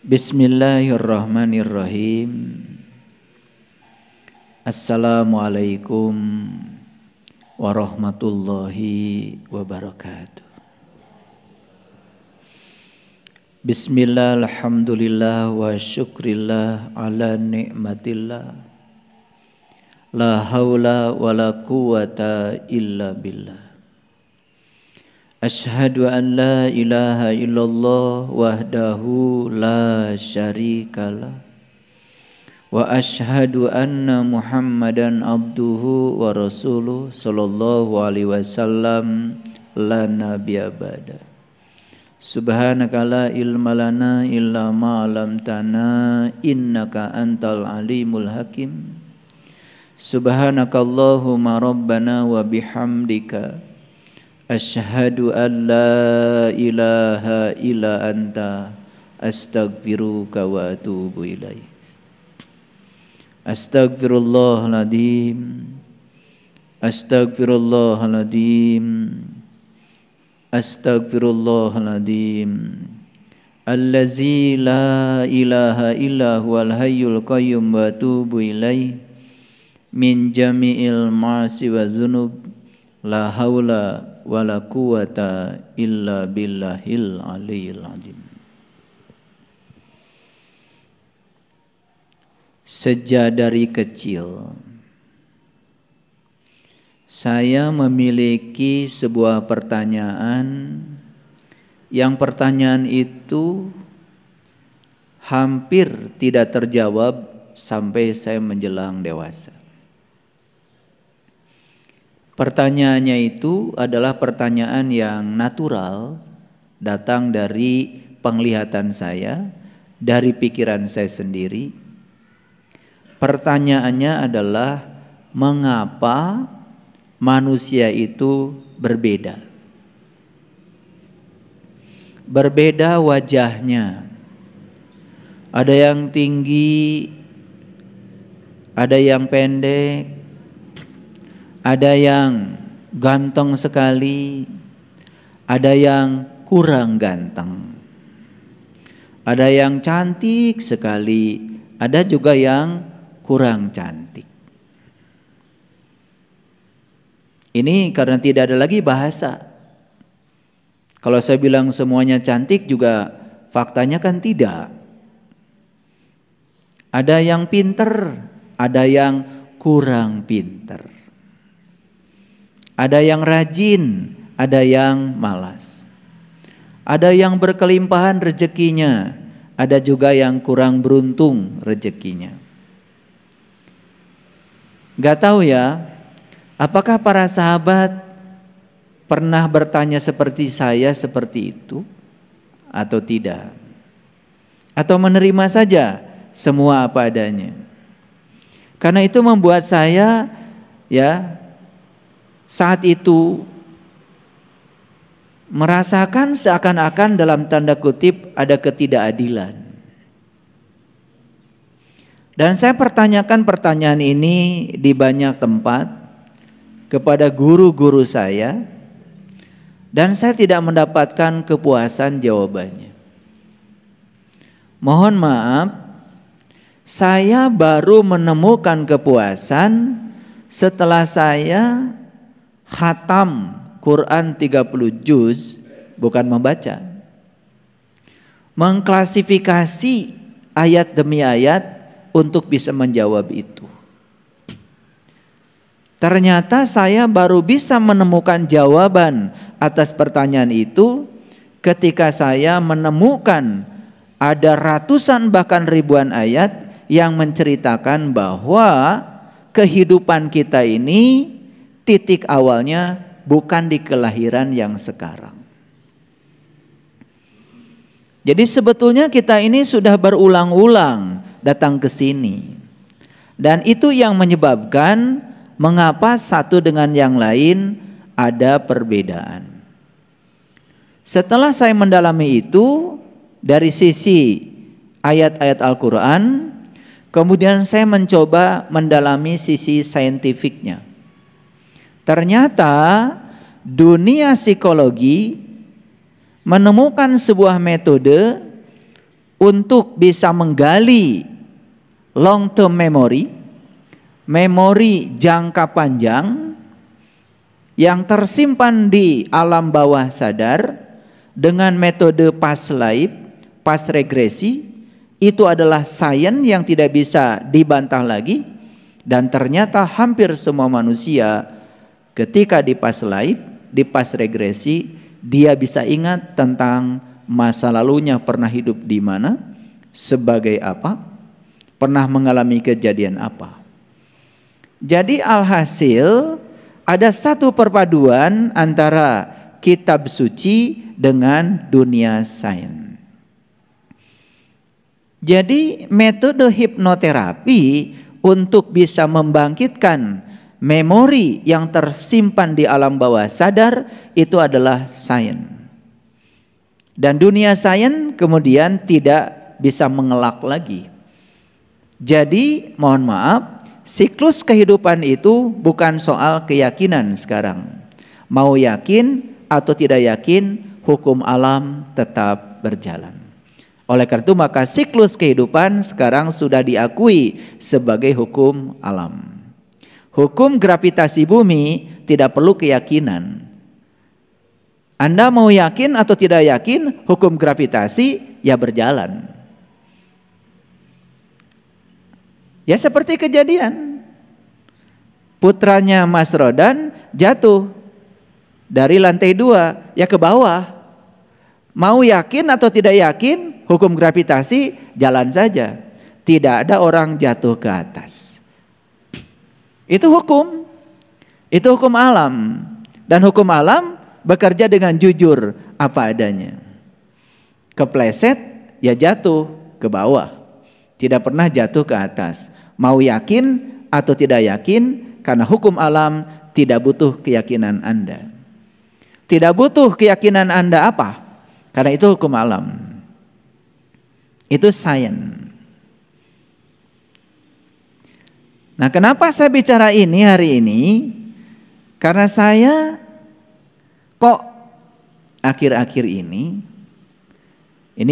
Bismillahirrahmanirrahim. Assalamualaikum warahmatullahi wabarakatuh. Bismillah, alhamdulillah wa syukrillah ala ni'matillah. La hawla wa la quwata illa billah. Ashhadu an la ilaha illallah wahdahu la syarikalah. Wa ashhadu anna Muhammadan abduhu wa rasuluh sallallahu alaihi wasallam la nabiyya ba'da. Subhanaka la ilma lana illa ma 'allamtana innaka antal alimul hakim. Subhanakallahumma rabbana wa bihamdika asyhadu an la ilaha illa anta astaghfiruka wa atubu ilaik. Astaghfirullahaladzim, astaghfirullahaladzim, astaghfirullahaladzim. Allazi la ilaha illa huwal hayyul qayyum wa atubu ilaih min jami'il ma'asi wa dzunub. La haula wala quwata illa billahil aliyyil azim. Sejak dari kecil saya memiliki sebuah pertanyaan, yang pertanyaan itu hampir tidak terjawab sampai saya menjelang dewasa. Pertanyaannya itu adalah pertanyaan yang natural, datang dari penglihatan saya, dari pikiran saya sendiri. Pertanyaannya adalah mengapa manusia itu berbeda? Berbeda wajahnya. Ada yang tinggi, ada yang pendek, ada yang ganteng sekali, ada yang kurang ganteng, ada yang cantik sekali, ada juga yang kurang cantik. Ini karena tidak ada lagi bahasa. Kalau saya bilang semuanya cantik juga faktanya kan tidak. Ada yang pinter, ada yang kurang pinter. Ada yang rajin, ada yang malas. Ada yang berkelimpahan rezekinya, ada juga yang kurang beruntung rezekinya. Gak tahu ya, apakah para sahabat pernah bertanya seperti saya seperti itu atau tidak? Atau menerima saja semua apa adanya? Karena itu membuat saya saat itu merasakan seakan-akan dalam tanda kutip ada ketidakadilan. Dan saya pertanyakan pertanyaan ini di banyak tempat kepada guru-guru saya, dan saya tidak mendapatkan kepuasan jawabannya. Mohon maaf, saya baru menemukan kepuasan setelah saya khatam Quran 30 juz, bukan membaca. Mengklasifikasi ayat demi ayat untuk bisa menjawab itu. Ternyata saya baru bisa menemukan jawaban atas pertanyaan itu ketika saya menemukan ada ratusan bahkan ribuan ayat yang menceritakan bahwa kehidupan kita ini titik awalnya bukan di kelahiran yang sekarang. Jadi sebetulnya kita ini sudah berulang-ulang datang ke sini. Dan itu yang menyebabkan mengapa satu dengan yang lain ada perbedaan. Setelah saya mendalami itu dari sisi ayat-ayat Al-Quran, kemudian saya mencoba mendalami sisi saintifiknya. Ternyata dunia psikologi menemukan sebuah metode untuk bisa menggali long term memory, memori jangka panjang yang tersimpan di alam bawah sadar dengan metode past life, past regresi. Itu adalah sains yang tidak bisa dibantah lagi, dan ternyata hampir semua manusia ketika di past life, di past regresi, dia bisa ingat tentang masa lalunya, pernah hidup di mana, sebagai apa, pernah mengalami kejadian apa. Jadi alhasil ada satu perpaduan antara kitab suci dengan dunia sains. Jadi metode hipnoterapi untuk bisa membangkitkan memori yang tersimpan di alam bawah sadar itu adalah sains. Dan dunia sains kemudian tidak bisa mengelak lagi. Jadi mohon maaf, siklus kehidupan itu bukan soal keyakinan sekarang. Mau yakin atau tidak yakin, hukum alam tetap berjalan. Oleh karena itu maka siklus kehidupan sekarang sudah diakui sebagai hukum alam. Hukum gravitasi bumi tidak perlu keyakinan. Anda mau yakin atau tidak yakin, hukum gravitasi ya berjalan. Ya seperti kejadian putranya Mas Rodan jatuh dari lantai 2 ya ke bawah. Mau yakin atau tidak yakin, hukum gravitasi jalan saja. Tidak ada orang jatuh ke atas. Itu hukum alam. Dan hukum alam bekerja dengan jujur apa adanya. Kepleset ya jatuh ke bawah, tidak pernah jatuh ke atas. Mau yakin atau tidak yakin, karena hukum alam tidak butuh keyakinan Anda. Tidak butuh keyakinan Anda apa? Karena itu hukum alam. Itu sains. Nah, kenapa saya bicara ini hari ini? Karena saya kok akhir-akhir ini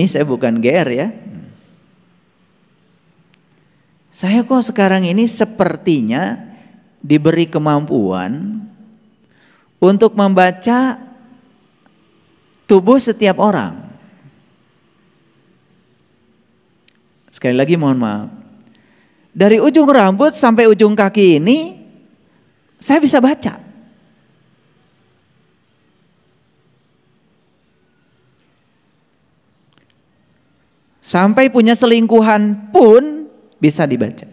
saya bukan GR ya. Saya kok sekarang ini sepertinya diberi kemampuan untuk membaca tubuh setiap orang. Sekali lagi mohon maaf. Dari ujung rambut sampai ujung kaki ini saya bisa baca. Sampai punya selingkuhan pun bisa dibaca.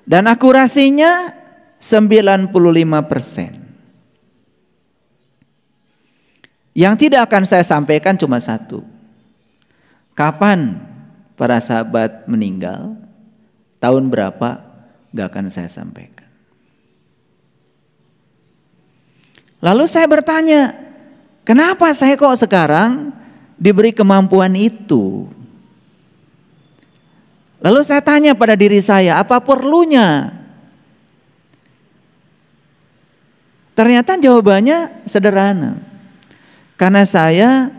Dan akurasinya 95%. Yang tidak akan saya sampaikan cuma satu. Kapan para sahabat meninggal, tahun berapa, gak akan saya sampaikan. Lalu saya bertanya, kenapa saya kok sekarang diberi kemampuan itu? Lalu saya tanya pada diri saya, apa perlunya? Ternyata jawabannya sederhana. Karena saya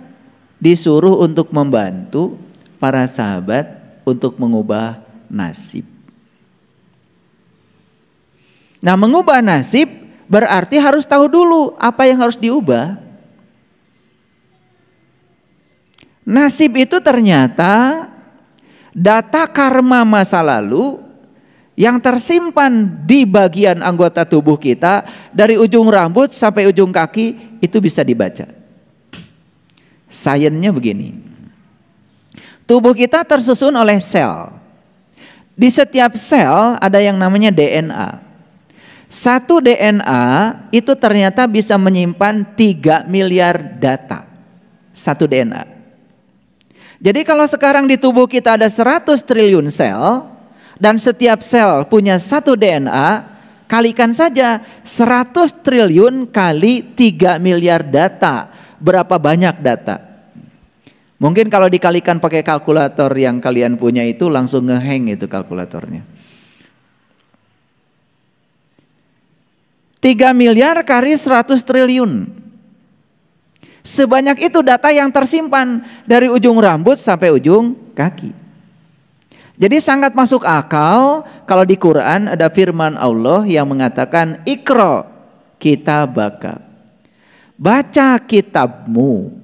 disuruh untuk membantu para sahabat untuk mengubah nasib. Nah, mengubah nasib berarti harus tahu dulu apa yang harus diubah. Nasib itu ternyata data karma masa lalu yang tersimpan di bagian anggota tubuh kita, dari ujung rambut sampai ujung kaki, itu bisa dibaca. Sainsnya begini. Tubuh kita tersusun oleh sel. Di setiap sel ada yang namanya DNA. Satu DNA itu ternyata bisa menyimpan 3 miliar data. Satu DNA. Jadi kalau sekarang di tubuh kita ada 100 triliun sel, dan setiap sel punya satu DNA, kalikan saja 100 triliun kali 3 miliar data. Berapa banyak data? Mungkin kalau dikalikan pakai kalkulator yang kalian punya itu langsung ngehang itu kalkulatornya. 3 miliar kali 100 triliun. Sebanyak itu data yang tersimpan dari ujung rambut sampai ujung kaki. Jadi sangat masuk akal kalau di Quran ada firman Allah yang mengatakan Iqra kitabaka, baca kitabmu.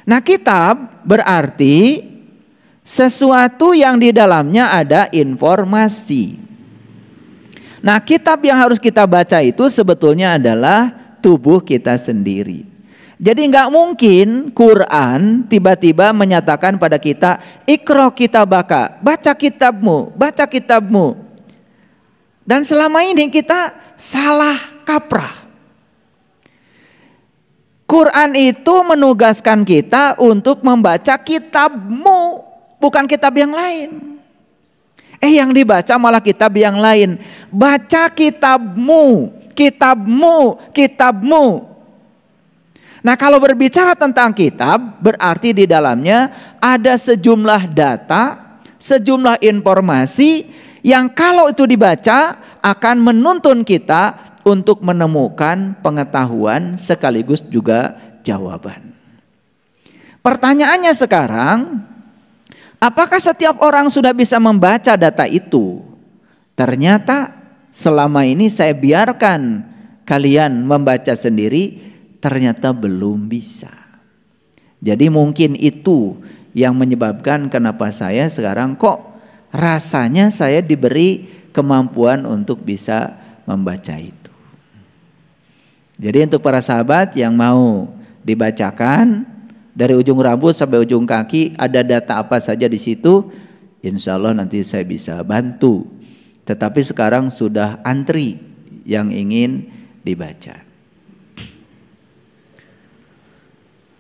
Nah, kitab berarti sesuatu yang di dalamnya ada informasi. Nah, kitab yang harus kita baca itu sebetulnya adalah tubuh kita sendiri. Jadi nggak mungkin Quran tiba-tiba menyatakan pada kita Iqra kitabaka, baca kitabmu, baca kitabmu. Dan selama ini kita salah kaprah. Quran itu menugaskan kita untuk membaca kitabmu, bukan kitab yang lain. Yang dibaca malah kitab yang lain. Baca kitabmu, kitabmu, kitabmu. Nah, kalau berbicara tentang kitab, berarti di dalamnya ada sejumlah data, sejumlah informasi yang kalau itu dibaca akan menuntun kita untuk menemukan pengetahuan sekaligus juga jawaban. Pertanyaannya sekarang, apakah setiap orang sudah bisa membaca data itu? Ternyata selama ini saya biarkan kalian membaca sendiri, ternyata belum bisa. Jadi mungkin itu yang menyebabkan kenapa saya sekarang kok rasanya saya diberi kemampuan untuk bisa membaca itu. Jadi untuk para sahabat yang mau dibacakan dari ujung rambut sampai ujung kaki ada data apa saja di situ, insya Allah nanti saya bisa bantu. Tetapi sekarang sudah antri yang ingin dibaca.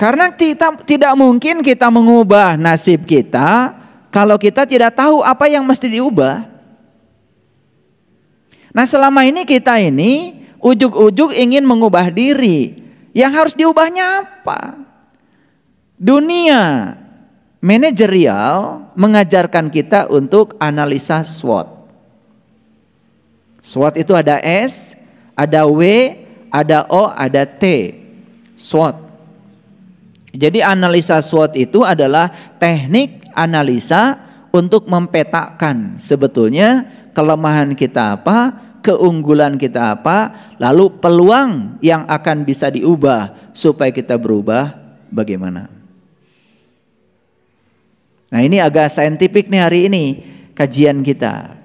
Karena kita tidak mungkin kita mengubah nasib kita kalau kita tidak tahu apa yang mesti diubah. Nah, selama ini kita ini ujug-ujug ingin mengubah diri. Yang harus diubahnya apa? Dunia manajerial mengajarkan kita untuk analisa SWOT. SWOT itu ada S, ada W, ada O, ada T. SWOT. Jadi analisa SWOT itu adalah teknik analisa untuk mempetakan sebetulnya kelemahan kita apa, keunggulan kita apa, lalu peluang yang akan bisa diubah supaya kita berubah bagaimana. Nah, ini agak saintifik nih hari ini kajian kita.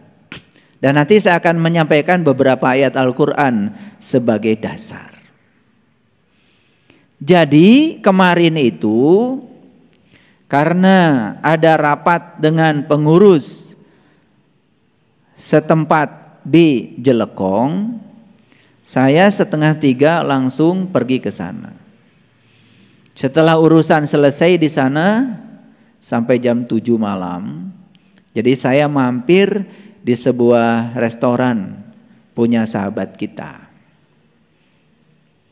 Dan nanti saya akan menyampaikan beberapa ayat Al-Quran sebagai dasar. Jadi kemarin itu karena ada rapat dengan pengurus setempat di Jelekong, saya 2:30 langsung pergi ke sana. Setelah urusan selesai di sana sampai jam 7 malam. Jadi saya mampir di sebuah restoran punya sahabat kita.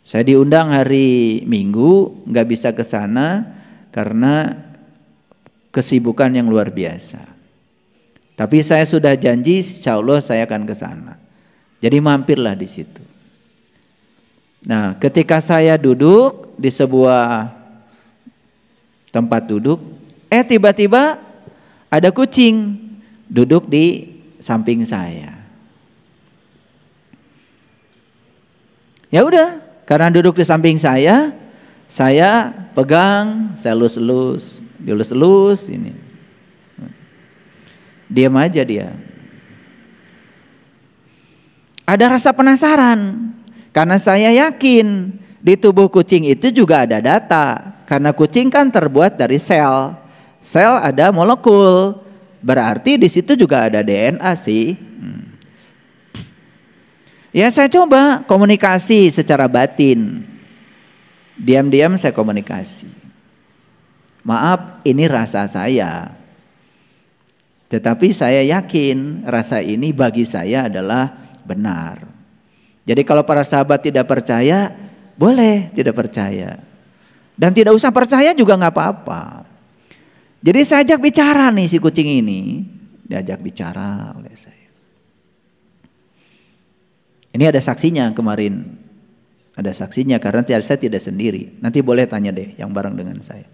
Saya diundang hari Minggu, nggak bisa ke sana karena kesibukan yang luar biasa. Tapi saya sudah janji, insya Allah saya akan ke sana. Jadi mampirlah di situ. Nah, ketika saya duduk di sebuah tempat duduk, tiba-tiba ada kucing duduk di samping saya. Ya udah. Karena duduk di samping saya pegang, saya elus-elus, dielus-elus ini. Diam aja dia. Ada rasa penasaran, karena saya yakin di tubuh kucing itu juga ada data. Karena kucing kan terbuat dari sel. Sel ada molekul, berarti di situ juga ada DNA sih. Ya saya coba komunikasi secara batin. Diam-diam saya komunikasi. Maaf, ini rasa saya. Tetapi saya yakin rasa ini bagi saya adalah benar. Jadi kalau para sahabat tidak percaya, boleh tidak percaya. Dan tidak usah percaya juga nggak apa-apa. Jadi saya ajak bicara nih si kucing ini. Diajak bicara oleh saya. Ini ada saksinya kemarin. Ada saksinya karena saya tidak sendiri. Nanti boleh tanya deh yang bareng dengan saya.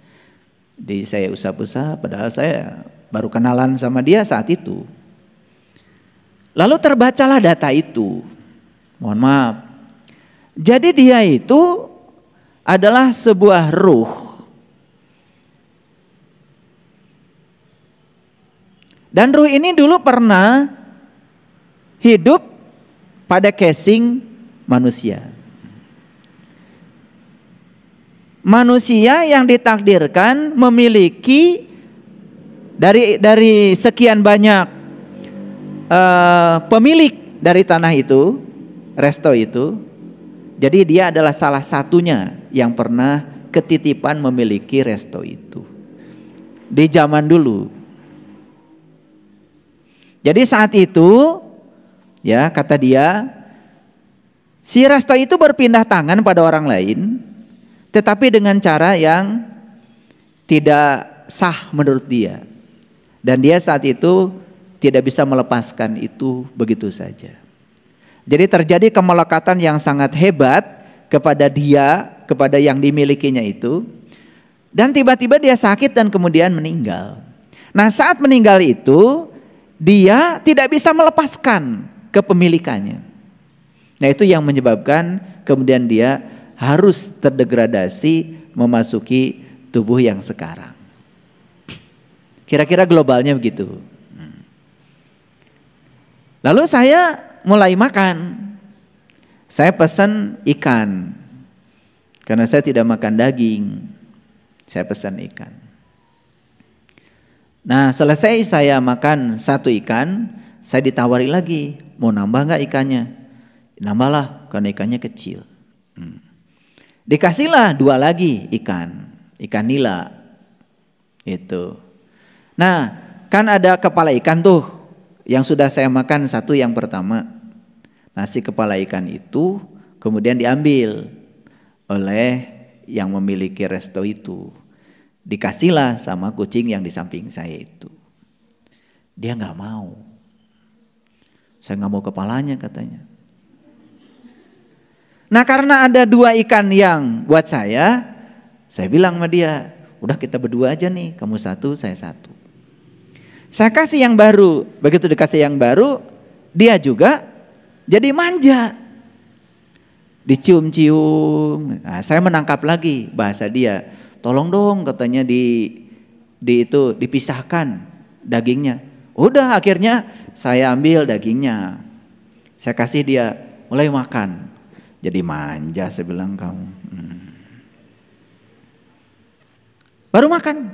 Saya usap-usap padahal saya baru kenalan sama dia saat itu. Lalu terbacalah data itu. Mohon maaf. Jadi dia itu adalah sebuah ruh. Dan ruh ini dulu pernah hidup pada casing manusia. Manusia yang ditakdirkan memiliki dari sekian banyak pemilik dari tanah itu, resto itu. Jadi dia adalah salah satunya yang pernah ketitipan memiliki resto itu di zaman dulu. Jadi saat itu, ya kata dia, si resto itu berpindah tangan pada orang lain, tetapi dengan cara yang tidak sah menurut dia. Dan dia saat itu tidak bisa melepaskan itu begitu saja. Jadi terjadi kemelekatan yang sangat hebat kepada dia, kepada yang dimilikinya itu. Dan tiba-tiba dia sakit dan kemudian meninggal. Nah saat meninggal itu, dia tidak bisa melepaskan kepemilikannya. Nah itu yang menyebabkan kemudian dia harus terdegradasi memasuki tubuh yang sekarang. Kira-kira globalnya begitu. Lalu saya mulai makan. Saya pesan ikan. Karena saya tidak makan daging. Saya pesan ikan. Nah selesai saya makan satu ikan, saya ditawari lagi, mau nambah gak ikannya? Nambahlah, karena ikannya kecil. Dikasihlah 2 lagi ikan nila. Itu. Nah kan ada kepala ikan tuh, yang sudah saya makan satu yang pertama. Nasi kepala ikan itu kemudian diambil oleh yang memiliki resto itu. Dikasihlah sama kucing yang di samping saya itu. Dia gak mau. Saya gak mau kepalanya katanya. Nah karena ada 2 ikan yang buat saya bilang sama dia, udah kita berdua aja nih, kamu satu, saya satu. Saya kasih yang baru, begitu dikasih yang baru, dia juga jadi manja. Dicium-cium, nah, saya menangkap lagi bahasa dia. Tolong dong katanya dipisahkan dagingnya. Udah akhirnya saya ambil dagingnya. Saya kasih dia, mulai makan. Jadi manja saya bilang kamu. Baru makan.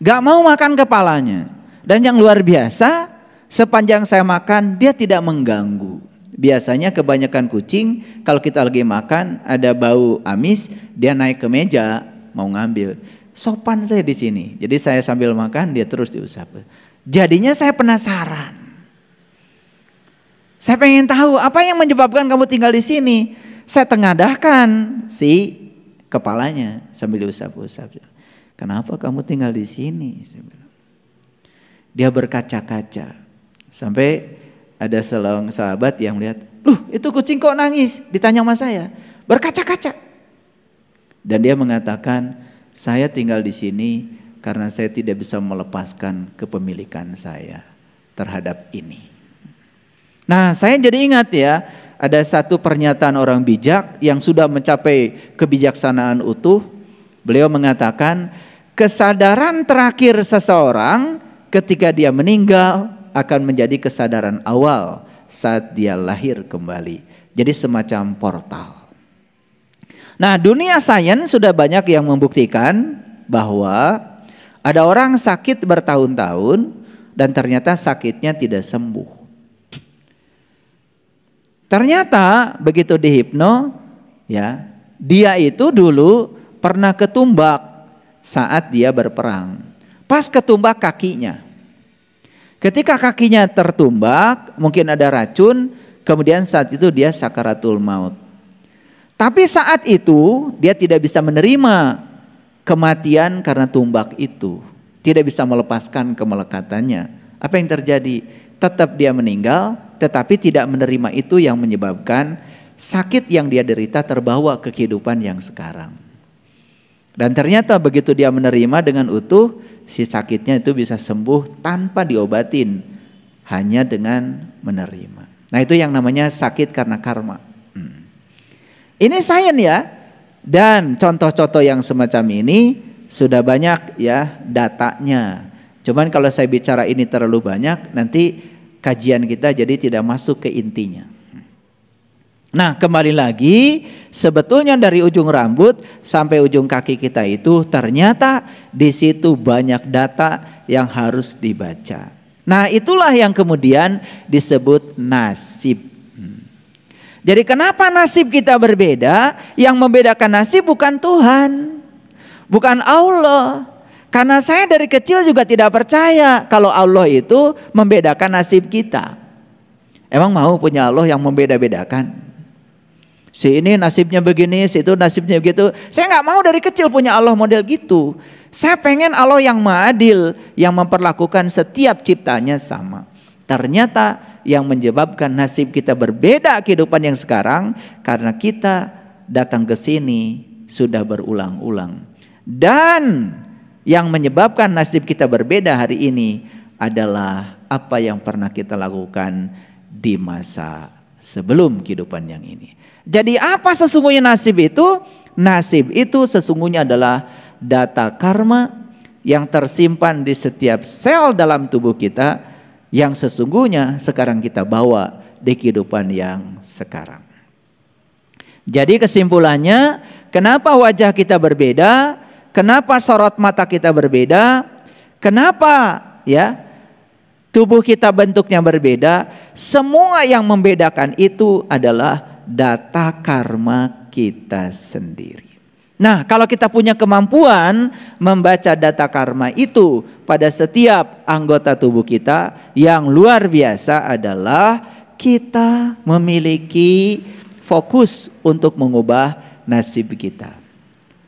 Gak mau makan kepalanya. Dan yang luar biasa, sepanjang saya makan dia tidak mengganggu. Biasanya kebanyakan kucing kalau kita lagi makan ada bau amis, dia naik ke meja mau ngambil. Sopan saya di sini. Jadi saya sambil makan dia terus diusap. Jadinya saya penasaran. Saya pengen tahu apa yang menyebabkan kamu tinggal di sini. Saya tengadahkan si kepalanya sambil diusap-usap. Kenapa kamu tinggal di sini? Dia berkaca-kaca. Sampai ada seorang sahabat yang lihat, itu kucing kok nangis? Ditanya sama saya, berkaca-kaca. Dan dia mengatakan, saya tinggal di sini karena saya tidak bisa melepaskan kepemilikan saya terhadap ini. Nah saya jadi ingat ya, ada satu pernyataan orang bijak yang sudah mencapai kebijaksanaan utuh. Beliau mengatakan, kesadaran terakhir seseorang ketika dia meninggal akan menjadi kesadaran awal saat dia lahir kembali. Jadi semacam portal. Nah dunia sains sudah banyak yang membuktikan bahwa ada orang sakit bertahun-tahun dan ternyata sakitnya tidak sembuh. Ternyata begitu dihipno, ya, dia itu dulu pernah ketumbak saat dia berperang. Pas ketumbak kakinya. Ketika kakinya tertumbak, mungkin ada racun, kemudian saat itu dia sakaratul maut. Tapi saat itu dia tidak bisa menerima kematian karena tumbak itu. Tidak bisa melepaskan kemelekatannya. Apa yang terjadi? Tetap dia meninggal, tetapi tidak menerima itu yang menyebabkan sakit yang dia derita terbawa ke kehidupan yang sekarang. Dan ternyata begitu dia menerima dengan utuh, si sakitnya itu bisa sembuh tanpa diobatin, hanya dengan menerima. Nah itu yang namanya sakit karena karma. Ini sains ya, dan contoh-contoh yang semacam ini sudah banyak ya datanya. Cuman kalau saya bicara ini terlalu banyak, nanti kajian kita jadi tidak masuk ke intinya. Nah kembali lagi, sebetulnya dari ujung rambut sampai ujung kaki kita itu ternyata di situ banyak data yang harus dibaca. Nah itulah yang kemudian disebut nasib. Jadi kenapa nasib kita berbeda? Yang membedakan nasib bukan Tuhan, bukan Allah. Karena saya dari kecil juga tidak percaya kalau Allah itu membedakan nasib kita. Emang mau punya Allah yang membeda-bedakan? Si ini nasibnya begini, si itu nasibnya begitu. Saya nggak mau dari kecil punya Allah model gitu. Saya pengen Allah yang adil, yang memperlakukan setiap ciptanya sama. Ternyata yang menyebabkan nasib kita berbeda kehidupan yang sekarang karena kita datang ke sini sudah berulang-ulang. Dan yang menyebabkan nasib kita berbeda hari ini adalah apa yang pernah kita lakukan di masa sebelum kehidupan yang ini. Jadi apa sesungguhnya nasib itu? Nasib itu sesungguhnya adalah data karma yang tersimpan di setiap sel dalam tubuh kita yang sesungguhnya sekarang kita bawa di kehidupan yang sekarang. Jadi kesimpulannya, kenapa wajah kita berbeda? Kenapa sorot mata kita berbeda? Kenapa ya tubuh kita bentuknya berbeda? Semua yang membedakan itu adalah data karma kita sendiri. Nah, kalau kita punya kemampuan membaca data karma itu pada setiap anggota tubuh kita, yang luar biasa adalah kita memiliki fokus untuk mengubah nasib kita.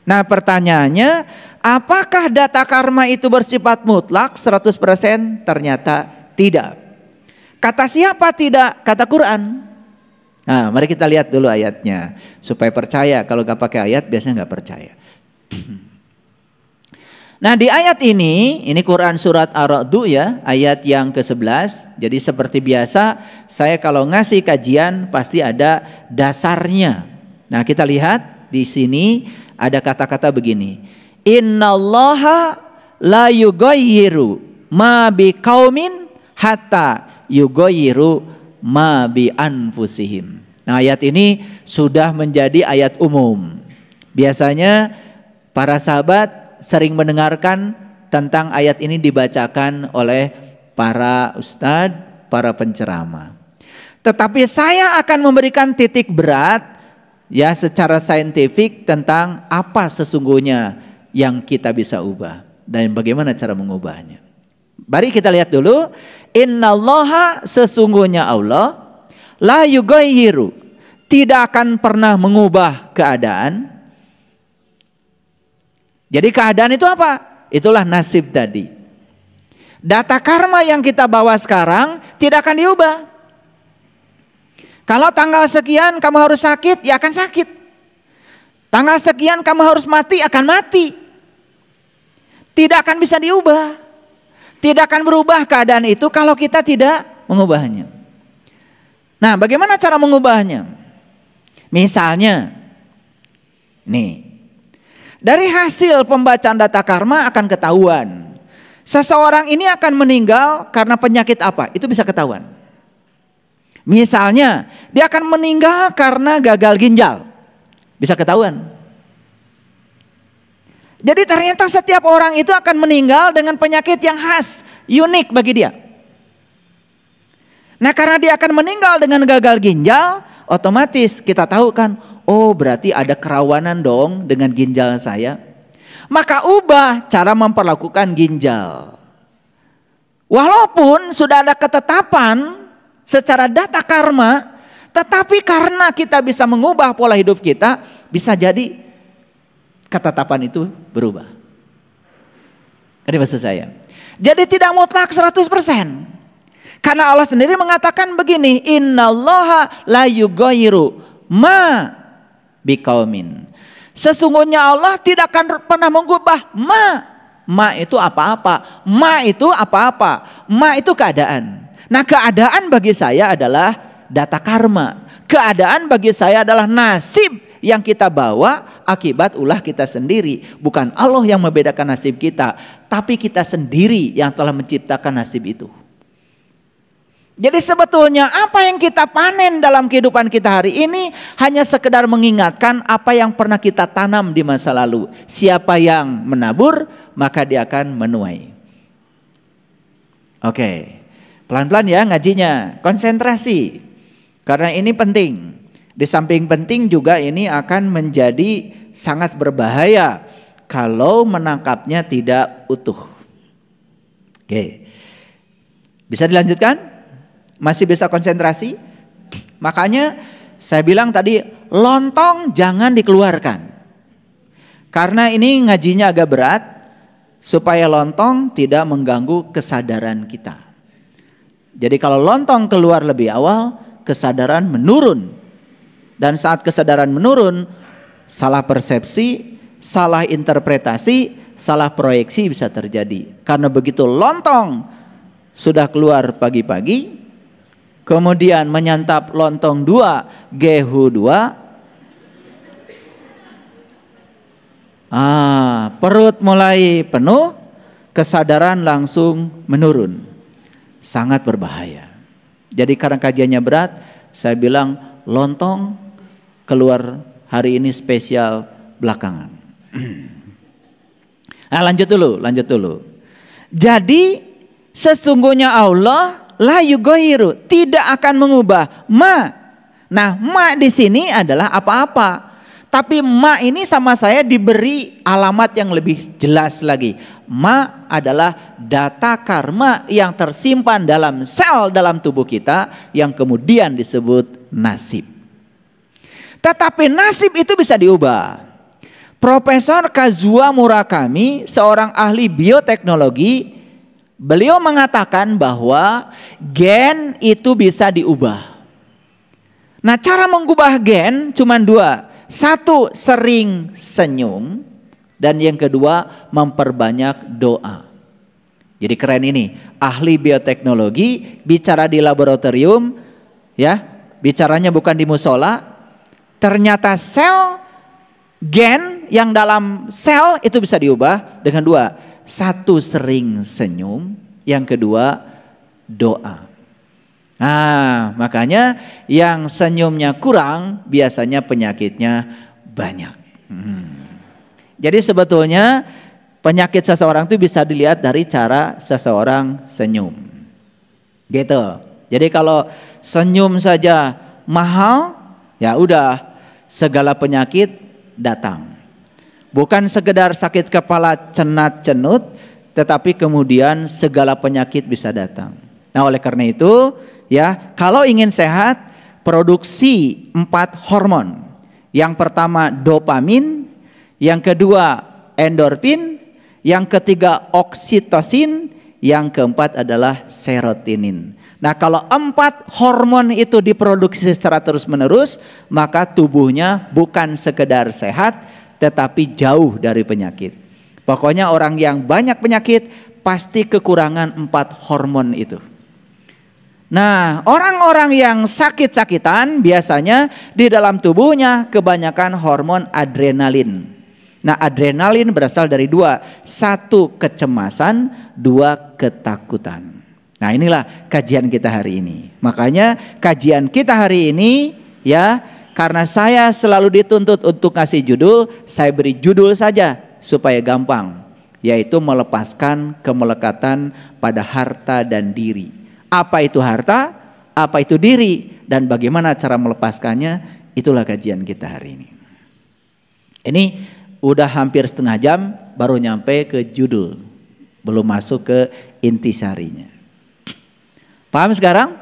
Nah, pertanyaannya, apakah data karma itu bersifat mutlak 100%? Ternyata tidak. Kata siapa tidak? Kata Quran. Nah, mari kita lihat dulu ayatnya supaya percaya. Kalau nggak pakai ayat biasanya nggak percaya. Nah di ayat ini Quran surat Ar-Ra'd ya, ayat yang ke-11. Jadi seperti biasa saya kalau ngasih kajian pasti ada dasarnya. Nah kita lihat di sini ada kata-kata begini. Innallaha la yughayyiru ma biqaumin hatta yughayyiru ma bi anfusihim. Nah ayat ini sudah menjadi ayat umum. Biasanya para sahabat sering mendengarkan tentang ayat ini dibacakan oleh para ustadz, para penceramah. Tetapi saya akan memberikan titik berat ya secara saintifik tentang apa sesungguhnya yang kita bisa ubah dan bagaimana cara mengubahnya. Mari kita lihat dulu. Innallaha sesungguhnya Allah la yughayyiru tidak akan pernah mengubah keadaan. Jadi keadaan itu apa? Itulah nasib tadi. Data karma yang kita bawa sekarang tidak akan diubah. Kalau tanggal sekian kamu harus sakit, ya akan sakit. Tanggal sekian kamu harus mati, akan mati. Tidak akan bisa diubah. Tidak akan berubah keadaan itu kalau kita tidak mengubahnya. Nah, bagaimana cara mengubahnya? Misalnya, nih, dari hasil pembacaan data karma akan ketahuan. Seseorang ini akan meninggal karena penyakit apa? Itu bisa ketahuan. Misalnya, dia akan meninggal karena gagal ginjal. Bisa ketahuan. Jadi ternyata setiap orang itu akan meninggal dengan penyakit yang khas, unik bagi dia. Nah karena dia akan meninggal dengan gagal ginjal, otomatis kita tahu kan, oh berarti ada kerawanan dong dengan ginjal saya. Maka ubah cara memperlakukan ginjal. Walaupun sudah ada ketetapan secara data karma, tetapi karena kita bisa mengubah pola hidup kita, bisa jadi ketetapan itu berubah. Ini maksud saya. Jadi tidak mutlak 100%. Karena Allah sendiri mengatakan begini, innallaha la yughayyiru ma biqaumin. Sesungguhnya Allah tidak akan pernah mengubah ma. Ma itu apa-apa. Ma itu apa-apa. Ma itu keadaan. Nah, keadaan bagi saya adalah data karma. Keadaan bagi saya adalah nasib yang kita bawa akibat ulah kita sendiri. Bukan Allah yang membedakan nasib kita, tapi kita sendiri yang telah menciptakan nasib itu. Jadi sebetulnya apa yang kita panen dalam kehidupan kita hari ini hanya sekedar mengingatkan apa yang pernah kita tanam di masa lalu. Siapa yang menabur, maka dia akan menuai. Oke, pelan-pelan ya ngajinya, konsentrasi. Karena ini penting. Di samping penting juga ini akan menjadi sangat berbahaya kalau menangkapnya tidak utuh. Oke, bisa dilanjutkan? Masih bisa konsentrasi? Makanya saya bilang tadi, lontong jangan dikeluarkan. Karena ini ngajinya agak berat, supaya lontong tidak mengganggu kesadaran kita. Jadi kalau lontong keluar lebih awal, kesadaran menurun. Dan saat kesadaran menurun, salah persepsi, salah interpretasi, salah proyeksi bisa terjadi. Karena begitu lontong sudah keluar pagi-pagi, kemudian menyantap lontong 2, gehu 2. Perut mulai penuh, kesadaran langsung menurun. Sangat berbahaya. Jadi karena kajiannya berat, saya bilang lontong keluar hari ini spesial belakangan. Nah, lanjut dulu. Jadi sesungguhnya Allah la yughayyiru, tidak akan mengubah ma. Nah, ma di sini adalah apa-apa. Tapi ma ini sama saya diberi alamat yang lebih jelas lagi. Ma adalah data karma yang tersimpan dalam sel dalam tubuh kita yang kemudian disebut nasib. Tetapi nasib itu bisa diubah. Profesor Kazuo Murakami, seorang ahli bioteknologi, beliau mengatakan bahwa gen itu bisa diubah. Nah, cara mengubah gen cuma 2. Satu, sering senyum. Dan yang kedua, memperbanyak doa. Jadi keren ini. Ahli bioteknologi bicara di laboratorium, ya, bicaranya bukan di musola. Ternyata gen yang dalam sel itu bisa diubah dengan 2. Satu, sering senyum. Yang kedua, doa. Nah, makanya yang senyumnya kurang biasanya penyakitnya banyak. Jadi sebetulnya penyakit seseorang itu bisa dilihat dari cara seseorang senyum. Gitu. Jadi kalau senyum saja mahal, ya udah segala penyakit datang. Bukan sekedar sakit kepala cenat-cenut, tetapi kemudian segala penyakit bisa datang. Nah, oleh karena itu, ya, kalau ingin sehat, produksi 4 hormon. Yang pertama dopamin, yang kedua endorfin, yang ketiga oksitosin, yang keempat adalah serotonin. Nah, kalau 4 hormon itu diproduksi secara terus-menerus, maka tubuhnya bukan sekedar sehat, tetapi jauh dari penyakit. Pokoknya orang yang banyak penyakit pasti kekurangan 4 hormon itu. Nah, orang-orang yang sakit-sakitan biasanya di dalam tubuhnya kebanyakan hormon adrenalin. Nah, adrenalin berasal dari 2. 1, kecemasan, 2, ketakutan. Nah, inilah kajian kita hari ini. Makanya kajian kita hari ini, ya, karena saya selalu dituntut untuk ngasih judul, saya beri judul saja supaya gampang, yaitu melepaskan kemelekatan pada harta dan diri. Apa itu harta? Apa itu diri? Dan bagaimana cara melepaskannya? Itulah kajian kita hari ini. Ini udah hampir setengah jam baru nyampe ke judul, belum masuk ke intisarinya. Paham sekarang?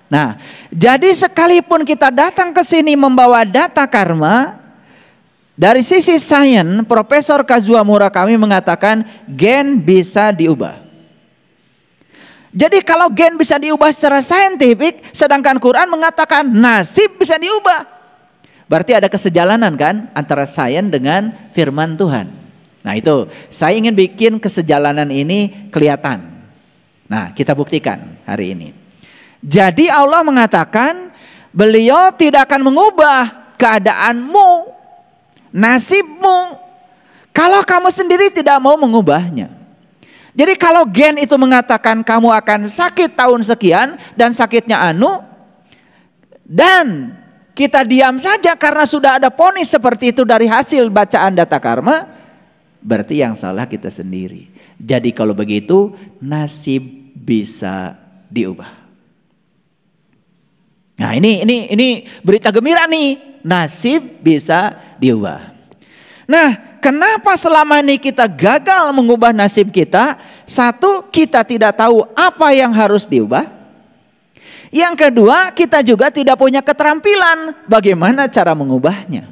Nah, jadi sekalipun kita datang ke sini membawa data karma, dari sisi sains, Profesor Kazuo Murakami mengatakan gen bisa diubah. Jadi kalau gen bisa diubah secara saintifik, sedangkan Quran mengatakan nasib bisa diubah. Berarti ada kesejalanan kan antara sains dengan firman Tuhan. Nah itu, saya ingin bikin kesejalanan ini kelihatan. Nah kita buktikan hari ini. Jadi Allah mengatakan beliau tidak akan mengubah keadaanmu, nasibmu, kalau kamu sendiri tidak mau mengubahnya. Jadi kalau gen itu mengatakan kamu akan sakit tahun sekian dan sakitnya anu, dan kita diam saja karena sudah ada vonis seperti itu dari hasil bacaan data karma, berarti yang salah kita sendiri. Jadi kalau begitu nasib bisa diubah. Nah ini berita gembira nih, nasib bisa diubah. Nah kenapa selama ini kita gagal mengubah nasib kita? Satu, kita tidak tahu apa yang harus diubah. Yang kedua, kita juga tidak punya keterampilan bagaimana cara mengubahnya.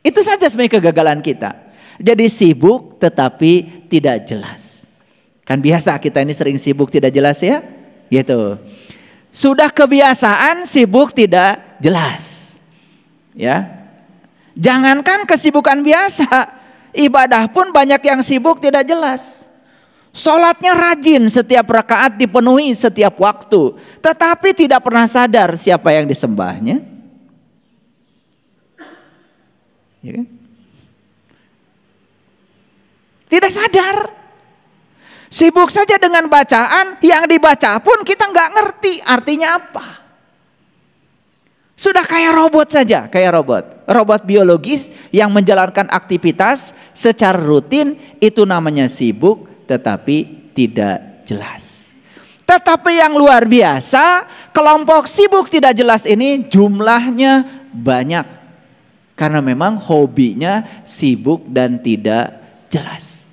Itu saja sebenarnya kegagalan kita. Jadi sibuk tetapi tidak jelas. Kan biasa kita ini sering sibuk tidak jelas ya, gitu. Sudah kebiasaan sibuk tidak jelas. Ya. Jangankan kesibukan biasa, ibadah pun banyak yang sibuk tidak jelas. Sholatnya rajin, setiap rakaat dipenuhi setiap waktu, tetapi tidak pernah sadar siapa yang disembahnya. Ya kan? Tidak sadar. Sibuk saja dengan bacaan, yang dibaca pun kita nggak ngerti artinya apa. Sudah kayak robot saja, kayak robot biologis yang menjalankan aktivitas secara rutin, itu namanya sibuk tetapi tidak jelas. Tetapi yang luar biasa, kelompok sibuk tidak jelas ini jumlahnya banyak. Karena memang hobinya sibuk dan tidak jelas.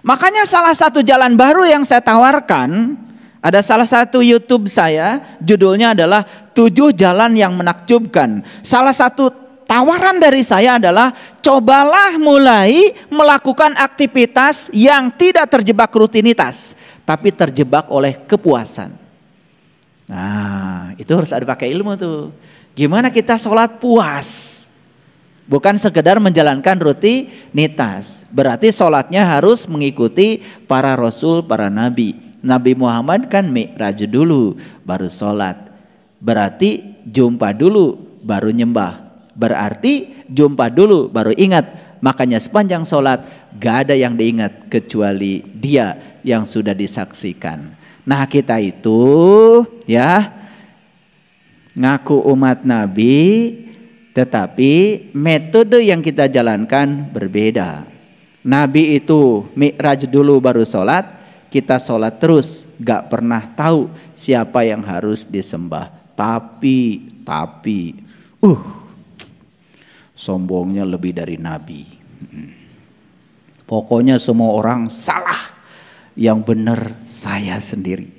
Makanya salah satu jalan baru yang saya tawarkan, ada salah satu YouTube saya, judulnya adalah 7 jalan yang menakjubkan. Salah satu tawaran dari saya adalah cobalah mulai melakukan aktivitas yang tidak terjebak rutinitas, tapi terjebak oleh kepuasan. Nah, itu harus ada pakai ilmu tuh. Gimana kita sholat puas? Bukan sekedar menjalankan rutinitas. Berarti sholatnya harus mengikuti para rasul, para nabi. Nabi Muhammad kan mi'raj dulu, baru sholat. Berarti jumpa dulu, baru nyembah. Berarti jumpa dulu baru ingat. Makanya sepanjang sholat gak ada yang diingat kecuali dia yang sudah disaksikan. Nah kita itu ya ngaku umat Nabi, tetapi metode yang kita jalankan berbeda. Nabi itu mi'raj dulu baru sholat, kita sholat terus gak pernah tahu siapa yang harus disembah. Tapi sombongnya lebih dari Nabi. Pokoknya semua orang salah, yang benar saya sendiri.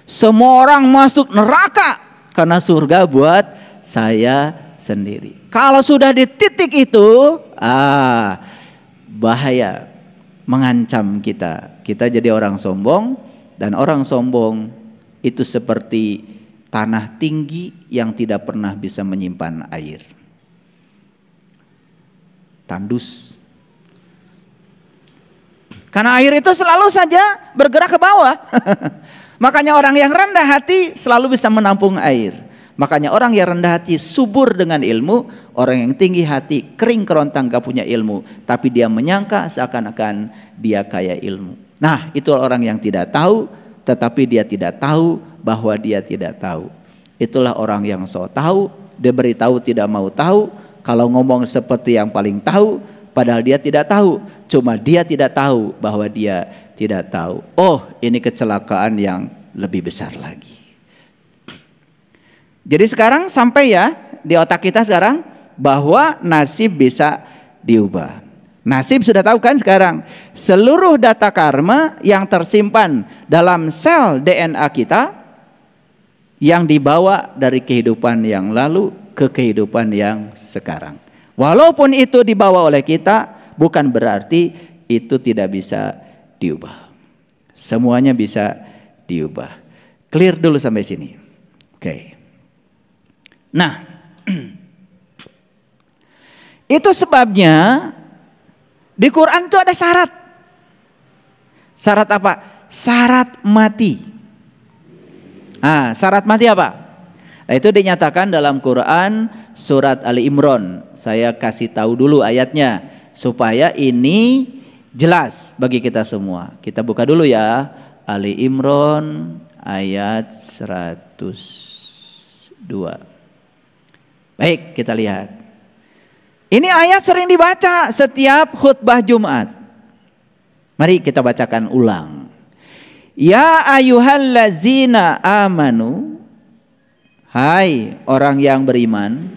Semua orang masuk neraka karena surga buat saya sendiri. Kalau sudah di titik itu, bahaya, mengancam kita. Kita jadi orang sombong, dan orang sombong itu seperti tanah tinggi yang tidak pernah bisa menyimpan air. Tandus. Karena air itu selalu saja bergerak ke bawah. Makanya orang yang rendah hati selalu bisa menampung air. Makanya orang yang rendah hati subur dengan ilmu, orang yang tinggi hati kering kerontang gak punya ilmu, tapi dia menyangka seakan-akan dia kaya ilmu. Nah, itu orang yang tidak tahu, tetapi dia tidak tahu bahwa dia tidak tahu. Itulah orang yang so tahu, dia beritahu tidak mau tahu. Kalau ngomong seperti yang paling tahu, padahal dia tidak tahu. Cuma dia tidak tahu bahwa dia tidak tahu. Oh, ini kecelakaan yang lebih besar lagi. Jadi sekarang sampai ya di otak kita sekarang bahwa nasib bisa diubah. Nasib sudah tahu kan sekarang. Seluruh data karma yang tersimpan dalam sel DNA kita yang dibawa dari kehidupan yang lalu ke kehidupan yang sekarang. Walaupun itu dibawa oleh kita, bukan berarti itu tidak bisa diubah. Semuanya bisa diubah. Clear dulu sampai sini. Oke. Nah, Itu sebabnya di Quran itu ada syarat. Syarat apa? Syarat mati. Syarat mati apa? Nah, itu dinyatakan dalam Quran surat Ali Imran. Saya kasih tahu dulu ayatnya supaya ini jelas bagi kita semua. Kita buka dulu ya, Ali Imran ayat 102. Baik, kita lihat. Ini ayat sering dibaca setiap khutbah Jumat. Mari kita bacakan ulang. Ya ayyuhallazina amanu, hai orang yang beriman.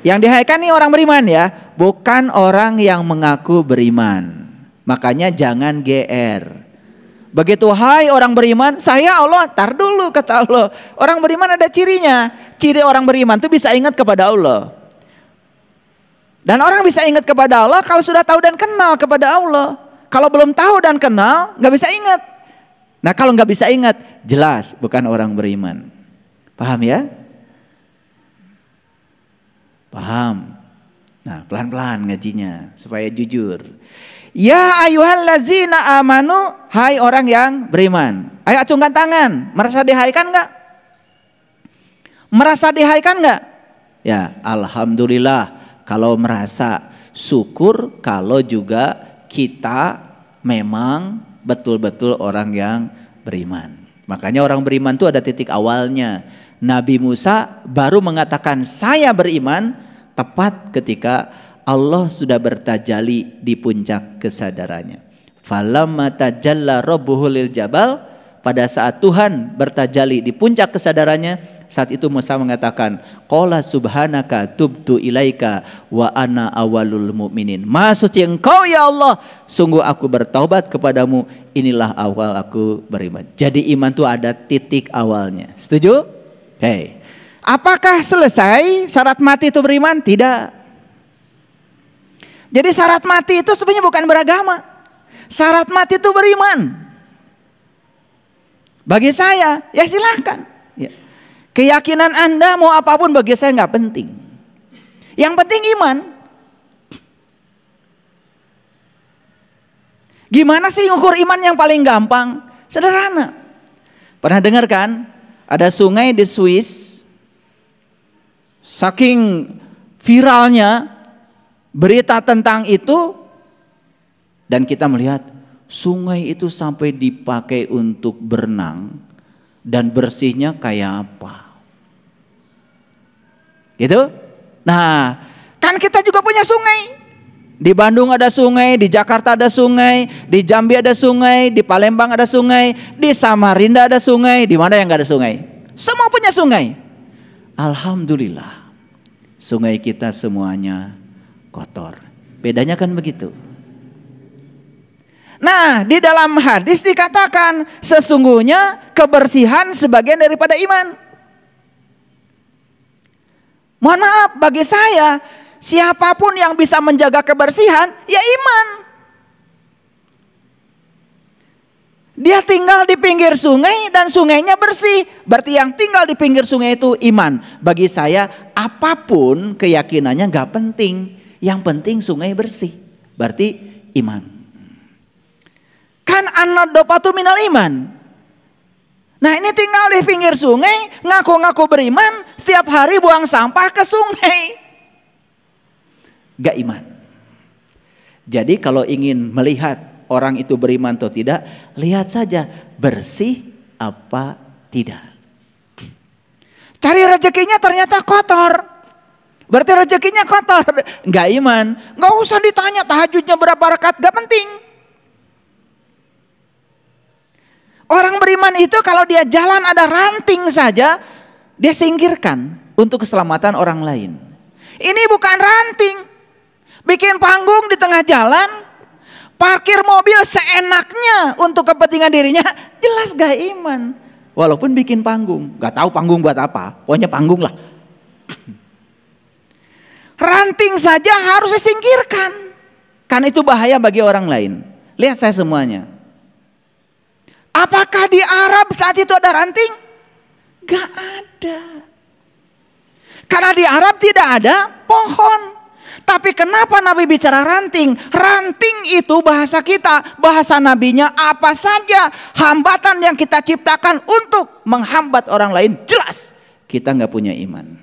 Yang dihaikan nih orang beriman ya, bukan orang yang mengaku beriman. Makanya jangan GR. Begitu hai orang beriman, saya Allah, tar dulu kata Allah. Orang beriman ada cirinya. Ciri orang beriman tuh bisa ingat kepada Allah. Dan orang bisa ingat kepada Allah kalau sudah tahu dan kenal kepada Allah. Kalau belum tahu dan kenal, nggak bisa ingat. Nah kalau nggak bisa ingat, jelas bukan orang beriman. Paham ya? Paham. Nah pelan-pelan ngajinya supaya jujur. Ya ayyuhallazina amanu, hai orang yang beriman. Ayo acungkan tangan. Merasa dihaikan nggak? Merasa dihaikan nggak? Ya alhamdulillah kalau merasa, syukur kalau juga kita memang betul-betul orang yang beriman. Makanya orang beriman itu ada titik awalnya. Nabi Musa baru mengatakan saya beriman tepat ketika Allah sudah bertajalli di puncak kesadarannya. Falamma tajalla rabbuhu lil jabal, pada saat Tuhan bertajalli di puncak kesadarannya, saat itu Musa mengatakan, qala subhanaka tubtu ilaika wa ana awalul mu'minin. Maha suci Engkau ya Allah, sungguh aku bertaubat kepadamu, inilah awal aku beriman. Jadi iman itu ada titik awalnya. Setuju? Hei. Apakah selesai syarat mati itu beriman? Tidak. Jadi syarat mati itu sebenarnya bukan beragama. Syarat mati itu beriman. Bagi saya, ya silakan. Ya. Keyakinan Anda mau apapun bagi saya nggak penting. Yang penting iman. Gimana sih ngukur iman yang paling gampang? Sederhana. Pernah dengar kan? Ada sungai di Swiss. Saking viralnya berita tentang itu, dan kita melihat sungai itu sampai dipakai untuk berenang dan bersihnya kayak apa gitu. Nah kan kita juga punya sungai. Di Bandung ada sungai, di Jakarta ada sungai, di Jambi ada sungai, di Palembang ada sungai, di Samarinda ada sungai. Di mana yang gak ada sungai? Semua punya sungai. Alhamdulillah sungai kita semuanya kotor. Bedanya kan begitu. Nah, di dalam hadis dikatakan sesungguhnya kebersihan sebagian daripada iman. Mohon maaf, bagi saya siapapun yang bisa menjaga kebersihan ya iman. Dia tinggal di pinggir sungai dan sungainya bersih. Berarti yang tinggal di pinggir sungai itu iman. Bagi saya apapun keyakinannya gak penting. Yang penting sungai bersih. Berarti iman. Kan an-nadhafatu minal iman. Nah ini tinggal di pinggir sungai, ngaku-ngaku beriman, setiap hari buang sampah ke sungai. Gak iman. Jadi kalau ingin melihat orang itu beriman atau tidak, lihat saja bersih apa tidak. Cari rezekinya ternyata kotor. Berarti rezekinya kotor, nggak iman. Nggak usah ditanya tahajudnya berapa rakaat, nggak penting. Orang beriman itu kalau dia jalan ada ranting saja, dia singkirkan untuk keselamatan orang lain. Ini bukan ranting, bikin panggung di tengah jalan, parkir mobil seenaknya untuk kepentingan dirinya, jelas gak iman. Walaupun bikin panggung, gak tahu panggung buat apa, pokoknya panggung lah. Ranting saja harus disingkirkan. Kan itu bahaya bagi orang lain. Lihat saya semuanya. Apakah di Arab saat itu ada ranting? Gak ada. Karena di Arab tidak ada pohon. Tapi kenapa Nabi bicara ranting? Ranting itu bahasa kita, bahasa nabinya apa saja hambatan yang kita ciptakan untuk menghambat orang lain. Jelas kita nggak punya iman.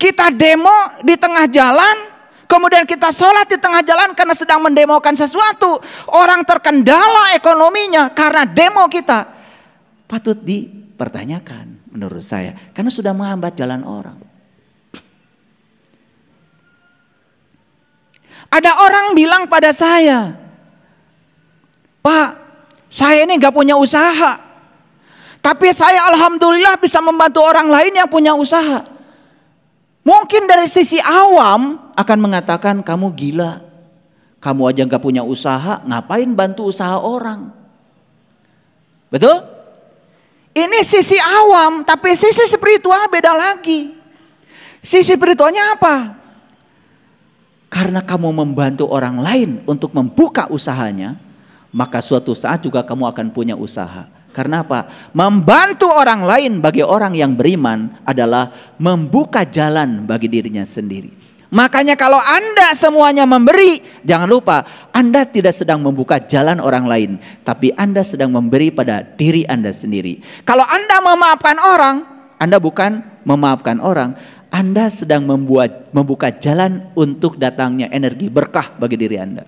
Kita demo di tengah jalan, kemudian kita sholat di tengah jalan karena sedang mendemokan sesuatu. Orang terkendala ekonominya karena demo kita. Patut dipertanyakan menurut saya, karena sudah menghambat jalan orang. Ada orang bilang pada saya, Pak, saya ini gak punya usaha, tapi saya alhamdulillah bisa membantu orang lain yang punya usaha. Mungkin dari sisi awam akan mengatakan, kamu gila, kamu aja gak punya usaha, ngapain bantu usaha orang? Betul? Ini sisi awam, tapi sisi spiritual beda lagi. Sisi spiritualnya apa? Karena kamu membantu orang lain untuk membuka usahanya, maka suatu saat juga kamu akan punya usaha. Karena apa? Membantu orang lain bagi orang yang beriman adalah membuka jalan bagi dirinya sendiri. Makanya kalau Anda semuanya memberi, jangan lupa Anda tidak sedang membuka jalan orang lain, tapi Anda sedang memberi pada diri Anda sendiri. Kalau Anda memaafkan orang, Anda bukan memaafkan orang, Anda sedang membuka jalan untuk datangnya energi berkah bagi diri Anda.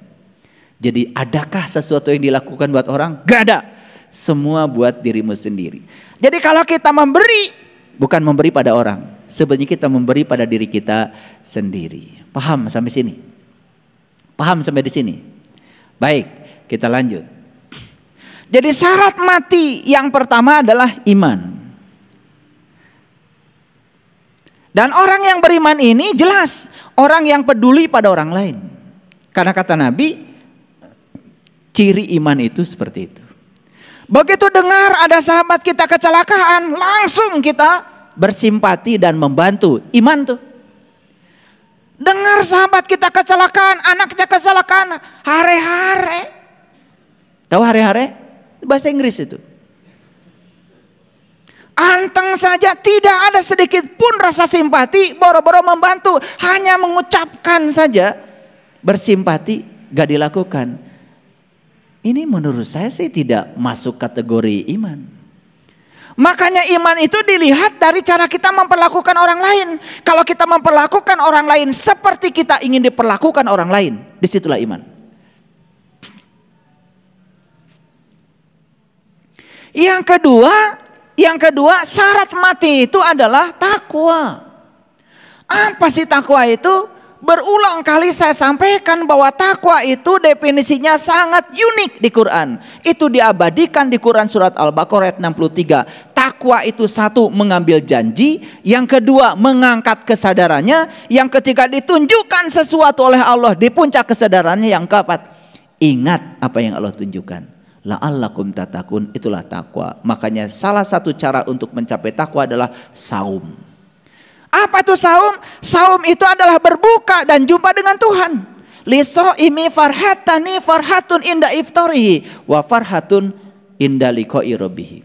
Jadi adakah sesuatu yang dilakukan buat orang? Gak ada. Semua buat dirimu sendiri. Jadi kalau kita memberi, bukan memberi pada orang, sebenarnya kita memberi pada diri kita sendiri. Paham sampai sini? Paham sampai di sini? Baik, kita lanjut. Jadi syarat mati yang pertama adalah iman. Dan orang yang beriman ini jelas orang yang peduli pada orang lain. Karena kata Nabi, ciri iman itu seperti itu. Begitu dengar ada sahabat kita kecelakaan, langsung kita bersimpati dan membantu. Iman tuh. Dengar sahabat kita kecelakaan, anaknya kecelakaan, hare-hare. Tahu hare-hare? Bahasa Inggris itu. Anteng saja, tidak ada sedikit pun rasa simpati, boro-boro membantu, hanya mengucapkan saja bersimpati, gak dilakukan. Ini menurut saya sih tidak masuk kategori iman. Makanya iman itu dilihat dari cara kita memperlakukan orang lain. Kalau kita memperlakukan orang lain seperti kita ingin diperlakukan orang lain, disitulah iman. Yang kedua, syarat mati itu adalah takwa. Apa sih takwa itu? Berulang kali saya sampaikan bahwa takwa itu definisinya sangat unik di Quran. Itu diabadikan di Quran surat Al-Baqarah ayat 63. Takwa itu satu, mengambil janji. Yang kedua, mengangkat kesadarannya. Yang ketiga, ditunjukkan sesuatu oleh Allah di puncak kesadarannya. Yang keempat, ingat apa yang Allah tunjukkan. La'allakum tatakun, itulah takwa. Makanya salah satu cara untuk mencapai takwa adalah saum. Apa itu saum? Saum itu adalah berbuka dan jumpa dengan Tuhan. Lisoimi farhatani farhatun inda iftarihi wa farhatun inda liqa'i rabbih.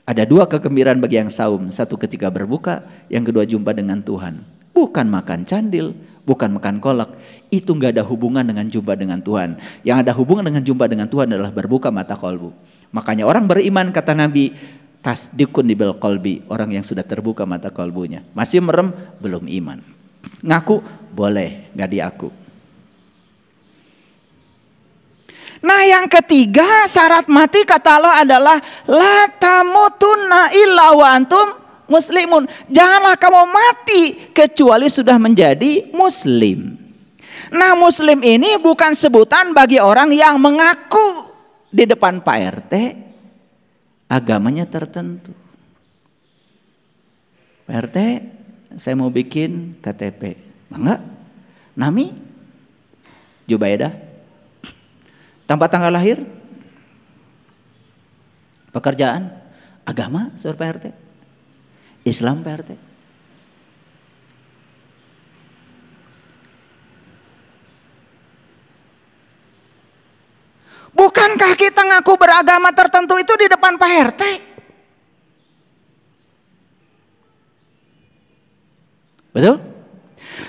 Ada dua kegembiraan bagi yang saum. Satu ketika berbuka, yang kedua jumpa dengan Tuhan. Bukan makan candil, bukan makan kolak. Itu nggak ada hubungan dengan jumpa dengan Tuhan. Yang ada hubungan dengan jumpa dengan Tuhan adalah berbuka mata kolbu. Makanya orang beriman, kata Nabi, tasdikun bil qalbi, orang yang sudah terbuka mata kolbunya. Masih merem, belum iman. Ngaku boleh, nggak diaku. Nah yang ketiga, syarat mati kata Allah adalah la tamutunna illa wa antum muslimun. Janganlah kamu mati kecuali sudah menjadi muslim. Nah muslim ini bukan sebutan bagi orang yang mengaku di depan Pak RT agamanya tertentu. Pak RT, saya mau bikin KTP. Enggak? Nami? Jubaidah? Tanpa tanggal lahir? Pekerjaan? Agama? Sur Pak RT? Islam Pak RT? Bukankah kita ngaku beragama tertentu itu di depan Pak RT? Betul?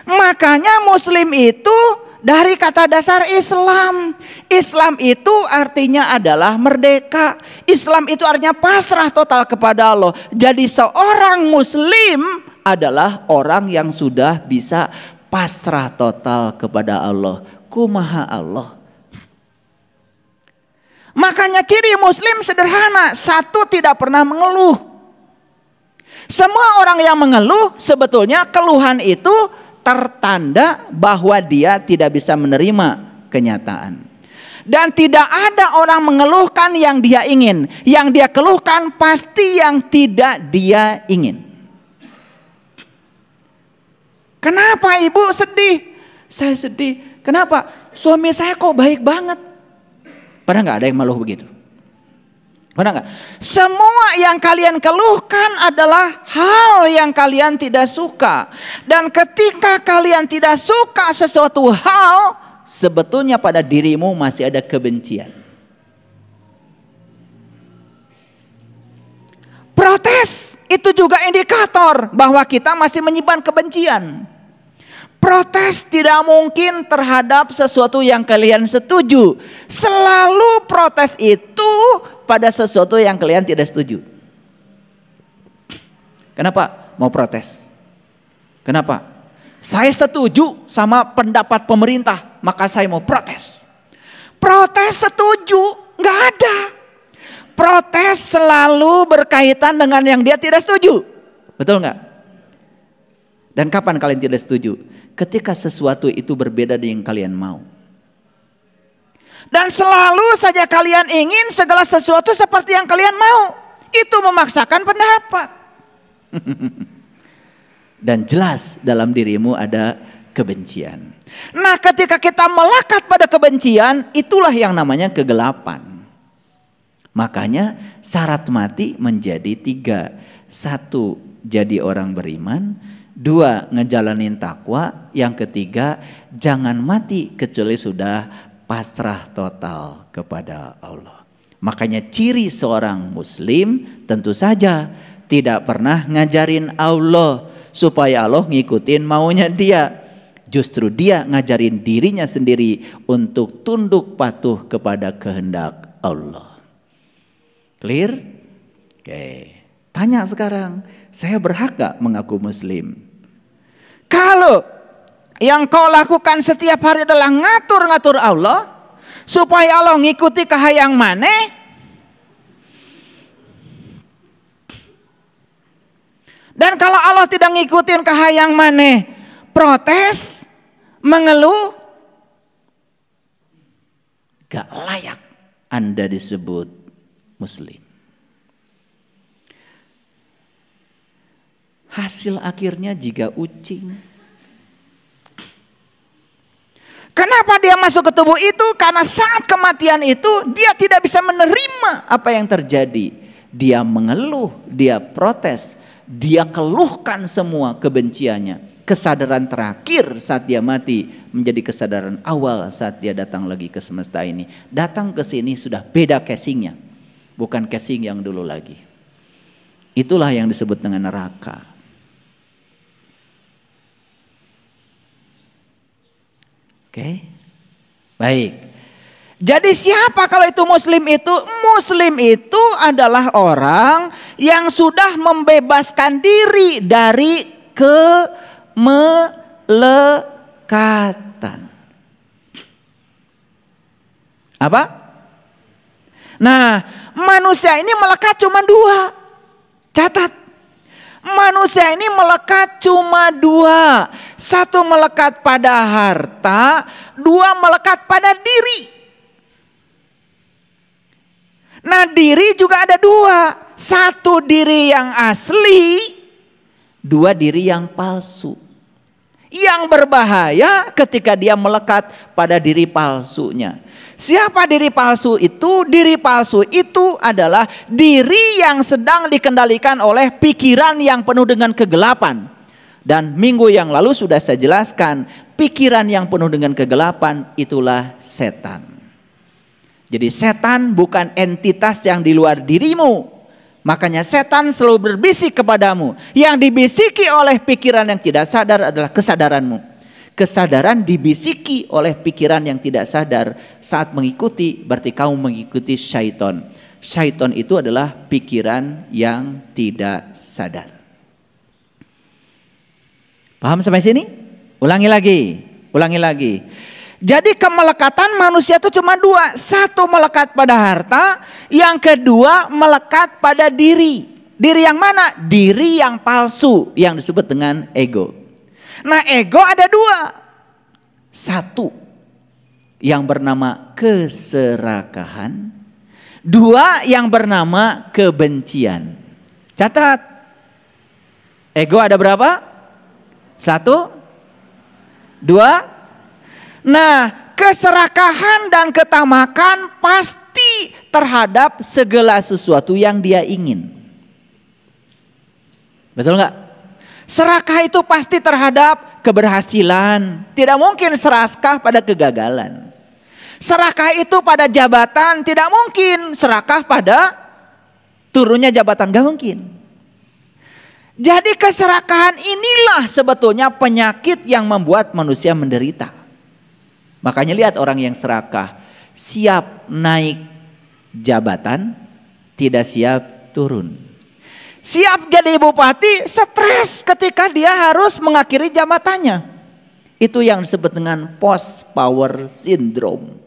Makanya Muslim itu dari kata dasar Islam. Islam itu artinya adalah merdeka. Islam itu artinya pasrah total kepada Allah. Jadi seorang Muslim adalah orang yang sudah bisa pasrah total kepada Allah. Kumaha Allah. Makanya ciri Muslim sederhana. Satu, tidak pernah mengeluh. Semua orang yang mengeluh sebetulnya keluhan itu tertanda bahwa dia tidak bisa menerima kenyataan. Dan tidak ada orang mengeluhkan yang dia ingin. Yang dia keluhkan pasti yang tidak dia ingin. Kenapa ibu sedih? Saya sedih. Kenapa? Suami saya kok baik banget. Pernah nggak ada yang mengeluh begitu? Pernah nggak? Semua yang kalian keluhkan adalah hal yang kalian tidak suka. Dan ketika kalian tidak suka sesuatu hal, sebetulnya pada dirimu masih ada kebencian. Protes itu juga indikator bahwa kita masih menyimpan kebencian. Protes tidak mungkin terhadap sesuatu yang kalian setuju. Selalu protes itu pada sesuatu yang kalian tidak setuju. Kenapa mau protes? Kenapa? Saya setuju sama pendapat pemerintah, maka saya mau protes. Protes setuju, nggak ada. Protes selalu berkaitan dengan yang dia tidak setuju. Betul nggak? Dan kapan kalian tidak setuju? Ketika sesuatu itu berbeda dengan yang kalian mau. Dan selalu saja kalian ingin segala sesuatu seperti yang kalian mau. Itu memaksakan pendapat. Dan jelas dalam dirimu ada kebencian. Nah, ketika kita melekat pada kebencian, itulah yang namanya kegelapan. Makanya syarat mati menjadi 3. 1, jadi orang beriman. 2, ngejalanin takwa. Yang ketiga, jangan mati kecuali sudah pasrah total kepada Allah. Makanya ciri seorang Muslim tentu saja tidak pernah ngajarin Allah supaya Allah ngikutin maunya dia. Justru dia ngajarin dirinya sendiri untuk tunduk patuh kepada kehendak Allah. Clear? Oke. Tanya sekarang, saya berhak gak mengaku Muslim? Kalau yang kau lakukan setiap hari adalah ngatur-ngatur Allah supaya Allah ngikuti kahayang maneh, dan kalau Allah tidak ngikutin kahayang maneh, protes, mengeluh, gak layak Anda disebut Muslim. Hasil akhirnya jika ucing. Kenapa dia masuk ke tubuh itu? Karena saat kematian itu dia tidak bisa menerima apa yang terjadi. Dia mengeluh, dia protes, dia keluhkan semua kebenciannya. Kesadaran terakhir saat dia mati menjadi kesadaran awal saat dia datang lagi ke semesta ini. Datang ke sini sudah beda casingnya, bukan casing yang dulu lagi. Itulah yang disebut dengan neraka. Oke, baik. Jadi siapa kalau itu Muslim itu? Muslim itu adalah orang yang sudah membebaskan diri dari kemelekatan. Apa? Nah, manusia ini melekat cuma 2. Catat. Manusia ini melekat cuma 2. 1 melekat pada harta, 2 melekat pada diri. Nah, diri juga ada 2. 1 diri yang asli, 2 diri yang palsu. Yang berbahaya ketika dia melekat pada diri palsunya. Siapa diri palsu itu? Diri palsu itu adalah diri yang sedang dikendalikan oleh pikiran yang penuh dengan kegelapan. Dan minggu yang lalu sudah saya jelaskan, pikiran yang penuh dengan kegelapan itulah setan. Jadi setan bukan entitas yang di luar dirimu, Makanya setan selalu berbisik kepadamu. Yang dibisiki oleh pikiran yang tidak sadar adalah kesadaranmu. Kesadaran dibisiki oleh pikiran yang tidak sadar. Saat mengikuti, berarti kamu mengikuti syaitan. Syaitan itu adalah pikiran yang tidak sadar. Paham sampai sini? Ulangi lagi. Jadi kemelekatan manusia itu cuma dua. Satu melekat pada harta, yang kedua melekat pada diri. Diri yang mana? Diri yang palsu yang disebut dengan ego. Nah, ego ada dua. Satu yang bernama keserakahan, dua yang bernama kebencian. Catat. Ego ada berapa? Satu, dua. Nah, keserakahan dan ketamakan pasti terhadap segala sesuatu yang dia ingin. Betul nggak? Serakah itu pasti terhadap keberhasilan. Tidak mungkin serakah pada kegagalan. Serakah itu pada jabatan. Tidak mungkin serakah pada turunnya jabatan. Gak mungkin. Jadi keserakahan inilah sebetulnya penyakit yang membuat manusia menderita. Makanya lihat orang yang serakah, siap naik jabatan, tidak siap turun. Siap jadi bupati, stres ketika dia harus mengakhiri jabatannya. Itu yang disebut dengan post power syndrome.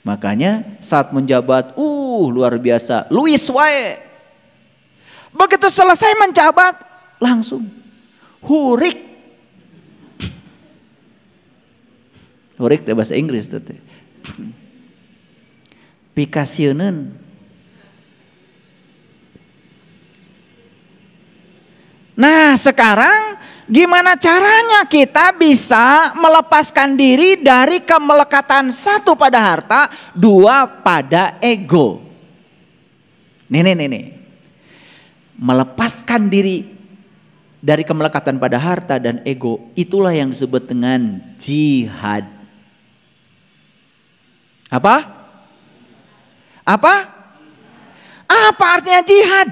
Makanya saat menjabat, luar biasa, Luis wae. Begitu selesai menjabat, langsung hurik. Hurik itu bahasa Inggris itu. Pikasieun. Nah, sekarang gimana caranya kita bisa melepaskan diri dari kemelekatan satu pada harta, dua pada ego. Nih. Melepaskan diri dari kemelekatan pada harta dan ego, itulah yang disebut dengan jihad. Apa artinya jihad?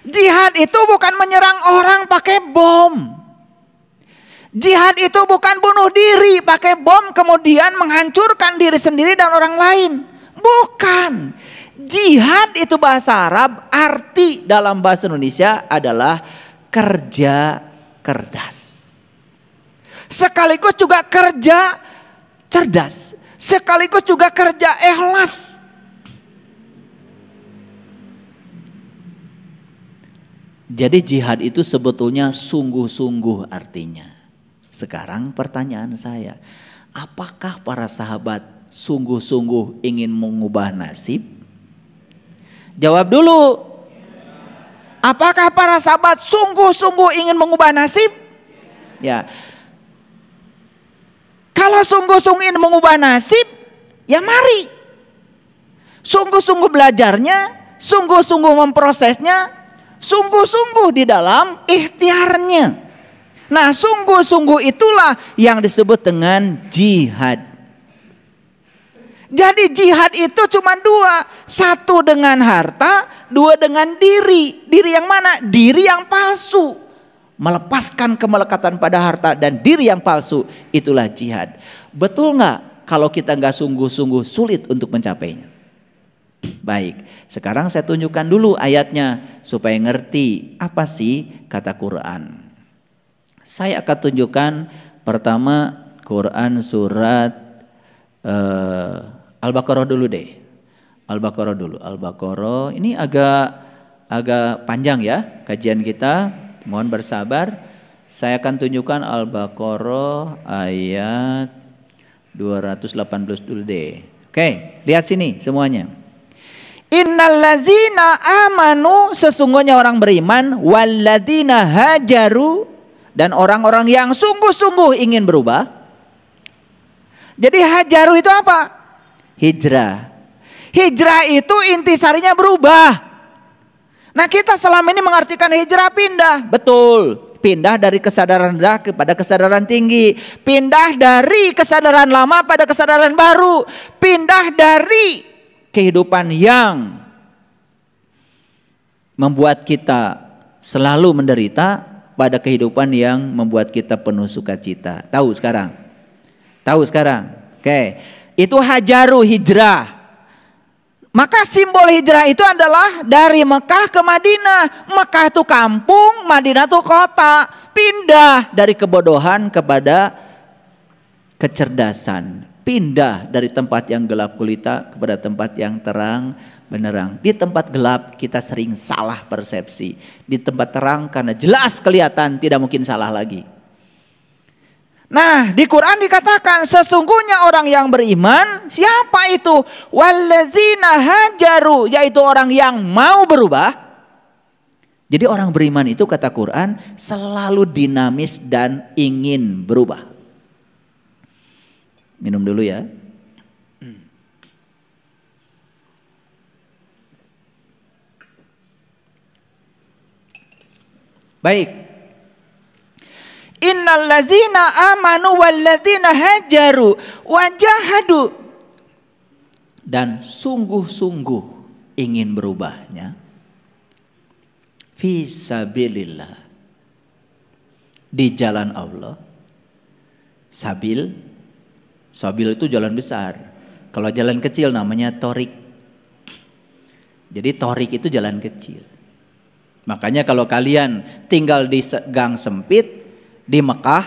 Jihad itu bukan menyerang orang pakai bom. Jihad itu bukan bunuh diri pakai bom kemudian menghancurkan diri sendiri dan orang lain. Bukan. Jihad itu bahasa Arab, arti dalam bahasa Indonesia adalah kerja cerdas. Sekaligus juga kerja cerdas. Sekaligus juga kerja ikhlas. Jadi jihad itu sebetulnya sungguh-sungguh artinya. Sekarang pertanyaan saya, apakah para sahabat sungguh-sungguh ingin mengubah nasib? Jawab dulu. Apakah para sahabat sungguh-sungguh ingin mengubah nasib? Ya. Kalau sungguh-sungguh ingin mengubah nasib, ya mari. Sungguh-sungguh belajarnya, sungguh-sungguh memprosesnya, sungguh-sungguh di dalam ikhtiarnya. Nah, sungguh-sungguh itulah yang disebut dengan jihad. Jadi jihad itu cuma dua. Satu dengan harta, dua dengan diri. Diri yang mana? Diri yang palsu. Melepaskan kemelekatan pada harta dan diri yang palsu, itulah jihad. Betul nggak? Kalau kita nggak sungguh-sungguh sulit untuk mencapainya. Baik, sekarang saya tunjukkan dulu ayatnya supaya ngerti apa sih kata Quran. Saya akan tunjukkan pertama Quran surat Al-Baqarah dulu deh. Al-Baqarah dulu. Al-Baqarah ini agak panjang ya kajian kita. Mohon bersabar. Saya akan tunjukkan Al-Baqarah ayat 218 dulu deh. Oke, lihat sini semuanya. Innallazina amanu, sesungguhnya orang beriman, walladzina hajaru, dan orang-orang yang sungguh-sungguh ingin berubah. Jadi hajaru itu apa? Hijrah. Hijrah itu intisarinya berubah. Nah, kita selama ini mengartikan hijrah pindah. Betul. Pindah dari kesadaran rendah kepada kesadaran tinggi. Pindah dari kesadaran lama pada kesadaran baru. Pindah dari kehidupan yang membuat kita selalu menderita pada kehidupan yang membuat kita penuh sukacita. Tahu sekarang? Tahu sekarang? Oke. Itu hajaru, hijrah. Maka simbol hijrah itu adalah dari Mekah ke Madinah. Mekah itu kampung, Madinah itu kota. Pindah dari kebodohan kepada kecerdasan. Pindah dari tempat yang gelap gulita kepada tempat yang terang benderang. Di tempat gelap kita sering salah persepsi. Di tempat terang karena jelas kelihatan tidak mungkin salah lagi. Nah, di Quran dikatakan sesungguhnya orang yang beriman, siapa itu? Wallazina hajaru, yaitu orang yang mau berubah. Jadi orang beriman itu kata Quran selalu dinamis dan ingin berubah. Minum dulu ya. Baik. Innal ladzina amanu wal ladzina hajaru wajahadu, dan sungguh-sungguh ingin berubahnya fi sabilillah, di jalan Allah. Sabil itu jalan besar. Kalau jalan kecil namanya torik. Jadi torik itu jalan kecil. Makanya kalau kalian tinggal di gang sempit di Mekah,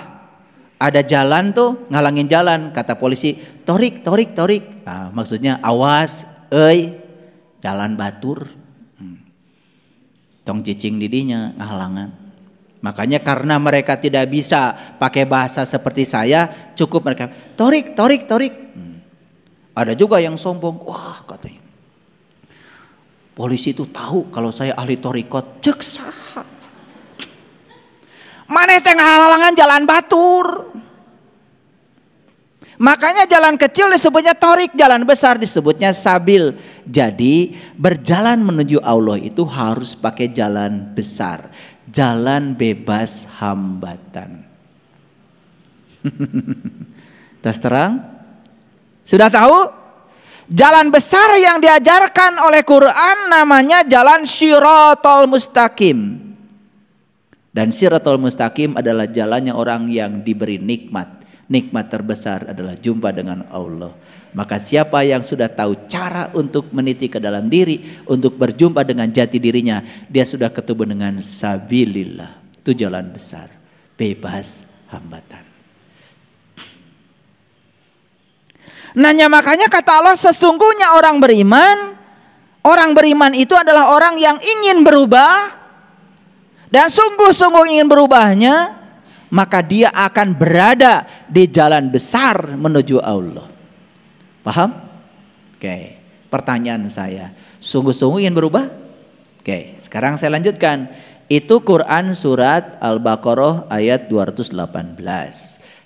ada jalan tuh ngalangin jalan, kata polisi torik. Nah, maksudnya awas, jalan batur. Tong cicing didinya ngahalangan. Makanya karena mereka tidak bisa pakai bahasa seperti saya, cukup mereka torik. Ada juga yang sombong, wah katanya, polisi itu tahu kalau saya ahli torikot, cek saha. Mana tengah halangan jalan batur. Makanya jalan kecil disebutnya torik, jalan besar disebutnya sabil. Jadi berjalan menuju Allah itu harus pakai jalan besar, jalan bebas hambatan. Tas terang? Sudah tahu? Jalan besar yang diajarkan oleh Quran namanya jalan Shiratal Mustaqim. Dan Shiratal Mustaqim adalah jalannya orang yang diberi nikmat. Nikmat terbesar adalah jumpa dengan Allah. Maka siapa yang sudah tahu cara untuk meniti ke dalam diri, untuk berjumpa dengan jati dirinya, dia sudah ketemu dengan sabilillah. Itu jalan besar, bebas hambatan. Nanya, makanya kata Allah sesungguhnya orang beriman itu adalah orang yang ingin berubah dan sungguh-sungguh ingin berubahnya, maka dia akan berada di jalan besar menuju Allah. Paham? Oke. Pertanyaan saya, sungguh-sungguh ingin berubah? Oke, sekarang saya lanjutkan. Itu Quran surat Al-Baqarah ayat 218.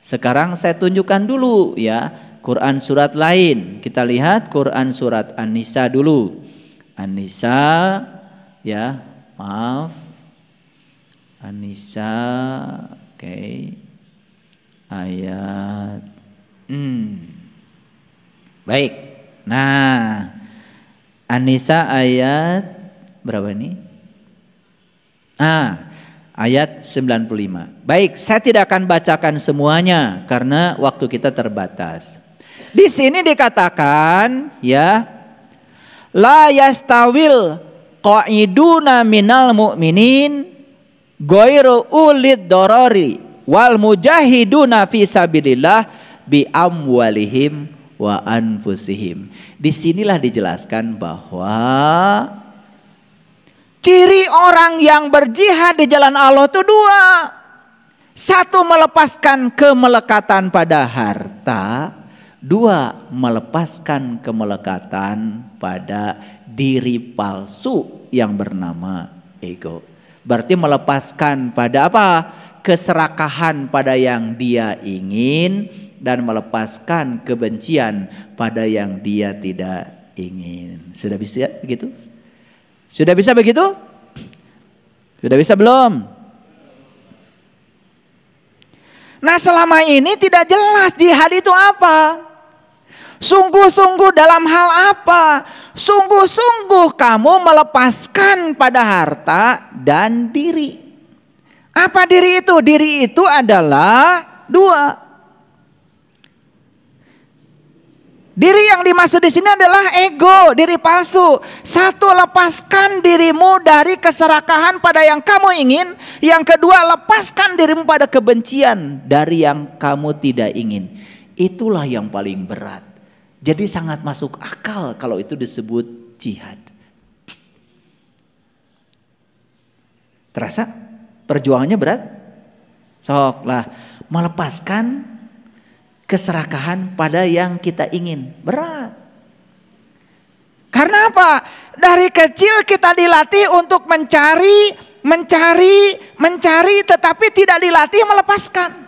Sekarang saya tunjukkan dulu ya Quran surat lain. Kita lihat Quran surat An-Nisa dulu. An-Nisa ya, maaf. An-Nisa, oke. Ayat baik. Nah, An-Nisa ayat berapa ini? Ayat 95. Baik, saya tidak akan bacakan semuanya karena waktu kita terbatas. Di sini dikatakan ya, la yastawil qa'iduna minal mu'minin ghairu ulid dorori wal mujahiduna fi sabilillah bi amwalihim wa anfusihim. Disinilah dijelaskan bahwa ciri orang yang berjihad di jalan Allah itu dua. Satu, melepaskan kemelekatan pada harta. Dua, melepaskan kemelekatan pada diri palsu yang bernama ego. Berarti melepaskan pada apa? Keserakahan pada yang dia ingin dan melepaskan kebencian pada yang dia tidak ingin. Sudah bisa begitu? Sudah bisa begitu? Sudah bisa belum? Nah, selama ini tidak jelas jihad itu apa. Sungguh-sungguh dalam hal apa? Sungguh-sungguh kamu melepaskan pada harta dan diri. Apa diri itu? Diri itu adalah dua. Diri yang dimaksud di sini adalah ego, diri palsu. Satu, lepaskan dirimu dari keserakahan pada yang kamu ingin. Yang kedua, lepaskan dirimu pada kebencian dari yang kamu tidak ingin. Itulah yang paling berat. Jadi sangat masuk akal kalau itu disebut jihad. Terasa perjuangannya berat? Sok lah, melepaskan keserakahan pada yang kita ingin. Berat. Karena apa? Dari kecil kita dilatih untuk mencari, tetapi tidak dilatih melepaskan.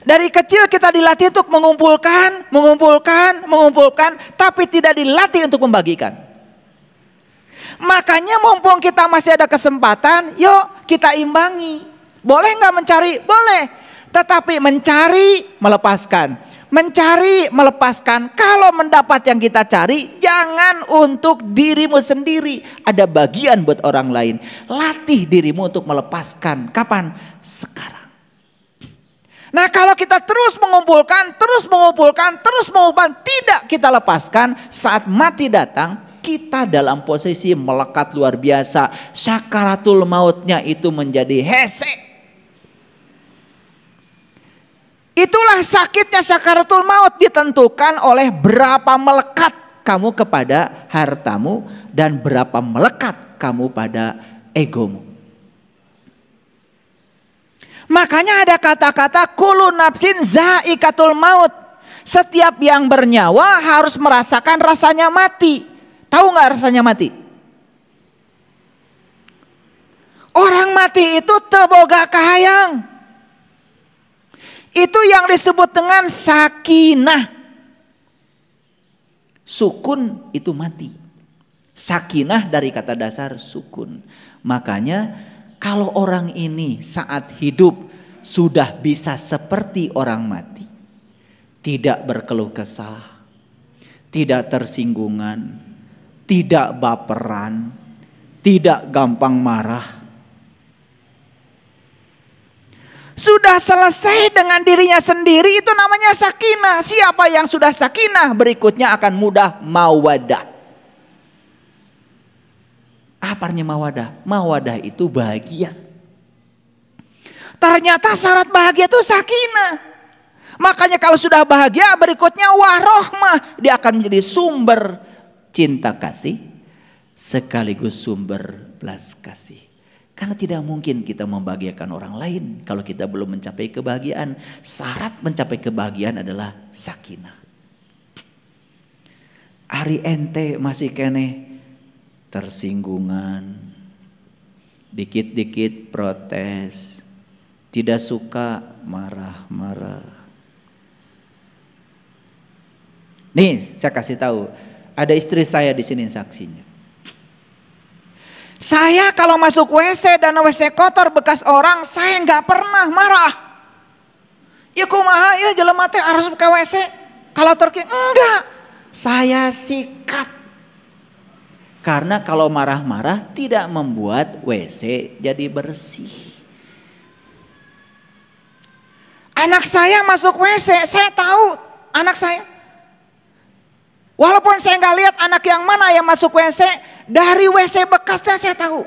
Dari kecil kita dilatih untuk mengumpulkan, tapi tidak dilatih untuk membagikan. Makanya mumpung kita masih ada kesempatan, yuk kita imbangi. Boleh nggak mencari? Boleh. Tetapi mencari, melepaskan. Mencari, melepaskan. Kalau mendapat yang kita cari, jangan untuk dirimu sendiri. Ada bagian buat orang lain. Latih dirimu untuk melepaskan. Kapan? Sekarang. Nah, kalau kita terus mengumpulkan, tidak kita lepaskan, saat mati datang, kita dalam posisi melekat luar biasa. Sakaratul mautnya itu menjadi hese. Itulah sakitnya sakaratul maut, ditentukan oleh berapa melekat kamu kepada hartamu dan berapa melekat kamu pada egomu. Makanya ada kata-kata kullu nafsin zaikatul maut. Setiap yang bernyawa harus merasakan rasanya mati. Tahu nggak rasanya mati? Orang mati itu teu boga kahayang. Itu yang disebut dengan sakinah. Sukun itu mati. Sakinah dari kata dasar sukun. Makanya kalau orang ini saat hidup sudah bisa seperti orang mati. Tidak berkeluh kesah. Tidak tersinggungan. Tidak baperan. Tidak gampang marah. Sudah selesai dengan dirinya sendiri, itu namanya sakinah. Siapa yang sudah sakinah, berikutnya akan mudah mawadah. Apa artinya mawadah? Mawadah itu bahagia. Ternyata syarat bahagia itu sakinah. Makanya kalau sudah bahagia, berikutnya warohmah. Dia akan menjadi sumber cinta kasih sekaligus sumber belas kasih. Karena tidak mungkin kita membahagiakan orang lain kalau kita belum mencapai kebahagiaan. Syarat mencapai kebahagiaan adalah sakinah. Ari ente masih kene tersinggungan, dikit-dikit protes, tidak suka marah-marah. Nih saya kasih tahu, ada istri saya di sini saksinya. Saya kalau masuk WC dan WC kotor bekas orang, saya nggak pernah marah. Ya kumaha ya jelema teh harus ke WC. Kalau terki enggak, saya sikat. Karena kalau marah-marah tidak membuat WC jadi bersih. Anak saya masuk WC, saya tahu anak saya. Walaupun saya nggak lihat anak yang mana yang masuk WC, dari WC bekasnya saya tahu.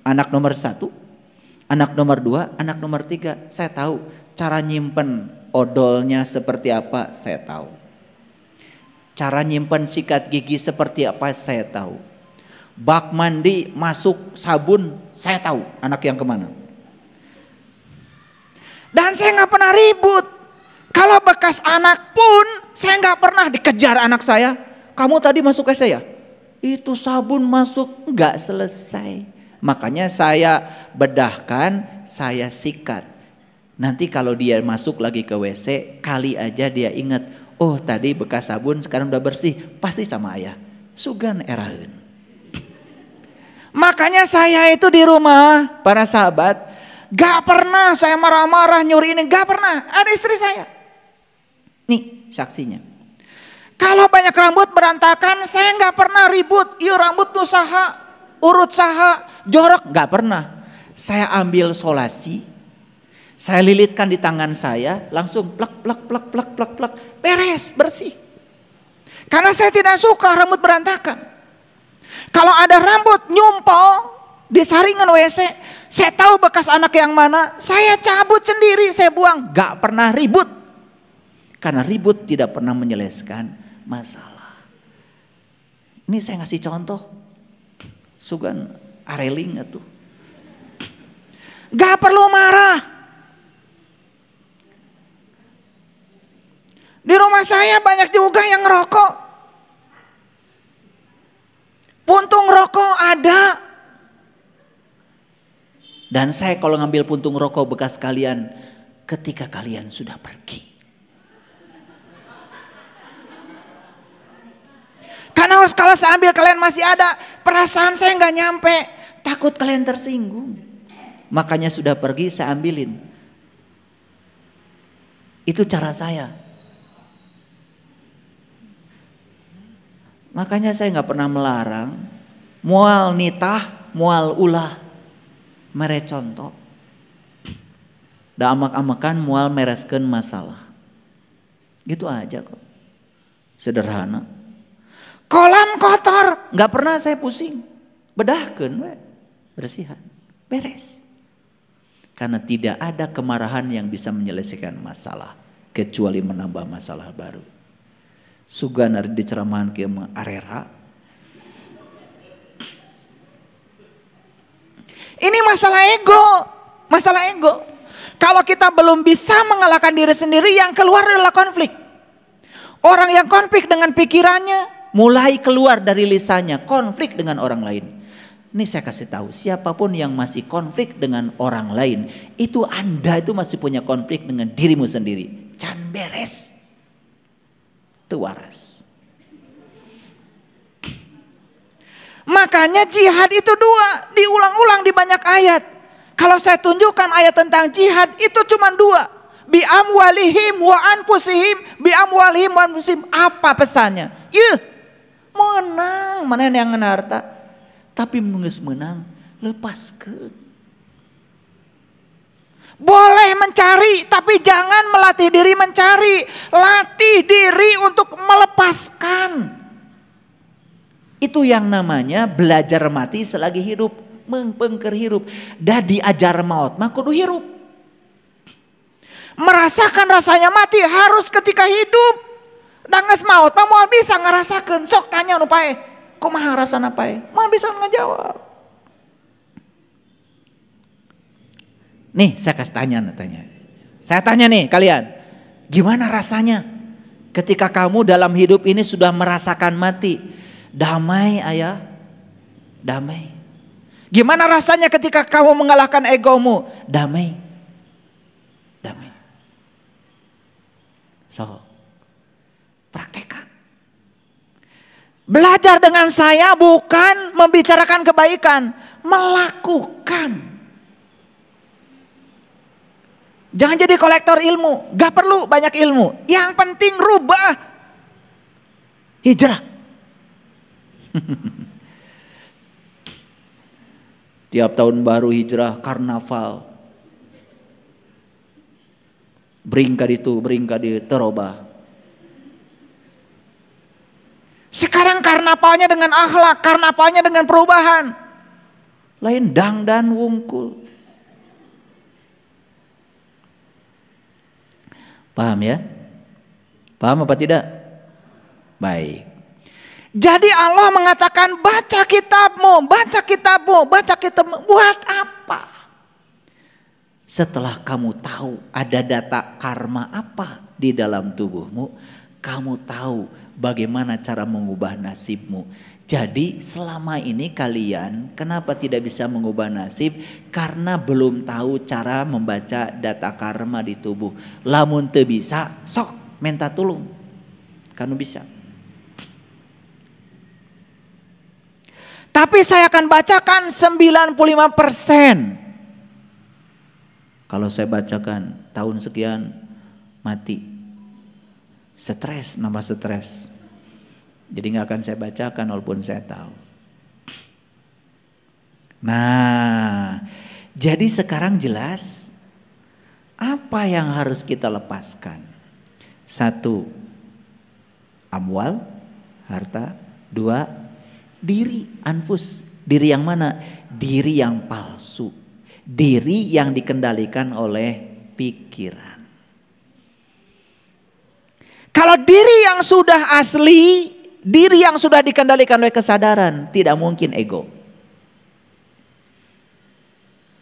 Anak nomor 1, anak nomor 2, anak nomor 3, saya tahu. Cara nyimpen odolnya seperti apa, saya tahu. Cara nyimpen sikat gigi seperti apa, saya tahu. Bak mandi masuk sabun, saya tahu anak yang kemana. Dan saya nggak pernah ribut. Kalau bekas anak pun saya nggak pernah dikejar anak saya. Kamu tadi masuk WC ya? Itu sabun masuk nggak selesai. Makanya saya bedahkan, saya sikat. Nanti kalau dia masuk lagi ke WC, kali aja dia ingat, oh tadi bekas sabun sekarang udah bersih, pasti sama ayah. Sugan eraheun. Makanya saya itu di rumah, para sahabat, gak pernah saya marah-marah nyuri ini, gak pernah. Ada istri saya. Nih saksinya. Kalau banyak rambut berantakan, saya nggak pernah ribut. Iya rambut tuh saha, urut saha, jorok, nggak pernah. Saya ambil solasi, saya lilitkan di tangan saya, langsung plak plak plak plak plak plak, beres, bersih. Karena saya tidak suka rambut berantakan. Kalau ada rambut nyumpal di saringan WC, saya tahu bekas anak yang mana, saya cabut sendiri, saya buang, nggak pernah ribut. Karena ribut tidak pernah menyelesaikan masalah. Ini saya ngasih contoh. Sugan areling atuh. Gak perlu marah. Di rumah saya banyak juga yang ngerokok. Puntung rokok ada. Dan saya kalau ngambil puntung rokok bekas kalian ketika kalian sudah pergi. Karena kalau saya ambil kalian masih ada, perasaan saya nggak nyampe, takut kalian tersinggung. Makanya sudah pergi saya ambilin. Itu cara saya. Makanya saya nggak pernah melarang, mual nitah, mual ulah, mere contoh. Da amak-amakan mual mereskeun masalah. Gitu aja kok. Sederhana. Kolam kotor, nggak pernah saya pusing, bedahkeun we, bersihan, beres. Karena tidak ada kemarahan yang bisa menyelesaikan masalah kecuali menambah masalah baru. Sugan ari diceramahan kieu mah arera. Ini masalah ego, masalah ego. Kalau kita belum bisa mengalahkan diri sendiri, yang keluar adalah konflik. Orang yang konflik dengan pikirannya mulai keluar dari lisannya, konflik dengan orang lain. Ini saya kasih tahu, siapapun yang masih konflik dengan orang lain, itu Anda itu masih punya konflik dengan dirimu sendiri. Can beres. Itu waras. Makanya jihad itu dua, diulang-ulang di banyak ayat. Kalau saya tunjukkan ayat tentang jihad itu cuma dua. Bi amwalihim wa anfusihim, bi amwalihim wa anfusihim. Apa pesannya? Menang, mana yang harta. Tapi menges menang, lepaskan. Boleh mencari, tapi jangan melatih diri mencari. Latih diri untuk melepaskan. Itu yang namanya belajar mati selagi hidup. Mengpengker hidup. Dah diajar maut, mah kudu hidup. Merasakan rasanya mati harus ketika hidup. Danges maut mah moal bisa ngerasakeun. Sok tanya nu pae, kumaha rasana pae? Moal bisa ngejawab. Nih saya kasih tanya. Saya tanya nih kalian, gimana rasanya ketika kamu dalam hidup ini sudah merasakan mati? Damai ayah, damai. Gimana rasanya ketika kamu mengalahkan egomu? Damai, damai. Sok. Praktekkan. Belajar dengan saya bukan membicarakan kebaikan, melakukan. Jangan jadi kolektor ilmu, gak perlu banyak ilmu. Yang penting rubah. Hijrah. Tiap tahun baru hijrah, karnaval. Beringkat itu, beringkat di terobah. Sekarang karnavalnya dengan akhlak, karnavalnya dengan perubahan. Lain dang dan wungkul. Paham ya? Paham apa tidak? Baik. Jadi Allah mengatakan baca kitabmu, baca kitabmu, baca kitabmu. Buat apa? Setelah kamu tahu ada data karma apa di dalam tubuhmu, kamu tahu bagaimana cara mengubah nasibmu. Jadi selama ini kalian kenapa tidak bisa mengubah nasib? Karena belum tahu cara membaca data karma di tubuh. Lamun teu bisa, sok minta tulung. Kanu bisa. Tapi saya akan bacakan 95%. Kalau saya bacakan tahun sekian mati. Stres, nambah stres. Jadi nggak akan saya bacakan walaupun saya tahu. Nah, jadi sekarang jelas apa yang harus kita lepaskan. 1, amwal, harta. 2, diri, anfus. Diri yang mana? Diri yang palsu. Diri yang dikendalikan oleh pikiran. Kalau diri yang sudah asli, diri yang sudah dikendalikan oleh kesadaran, tidak mungkin ego.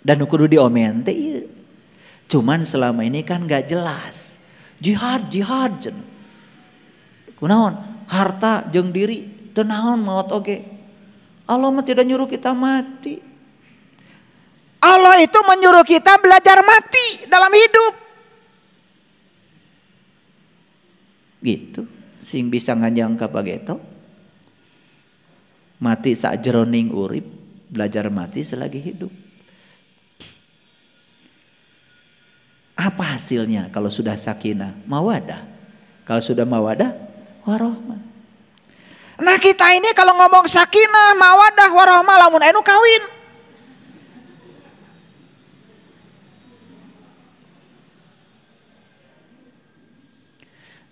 Dan kudu diomente iya. Cuman selama ini kan gak jelas. Jihad. Kunaon? Harta jeung diri teu naon maot oge. Allah mah tidak nyuruh kita mati. Allah itu menyuruh kita belajar mati dalam hidup. Gitu. Sing bisa nganyangka bageto. Mati sakjeroning urip, belajar mati selagi hidup. Apa hasilnya kalau sudah sakinah? Mawadah. Kalau sudah mawadah, warohmah. Nah kita ini kalau ngomong sakinah, mawadah, warohmah, lamun anu kawin.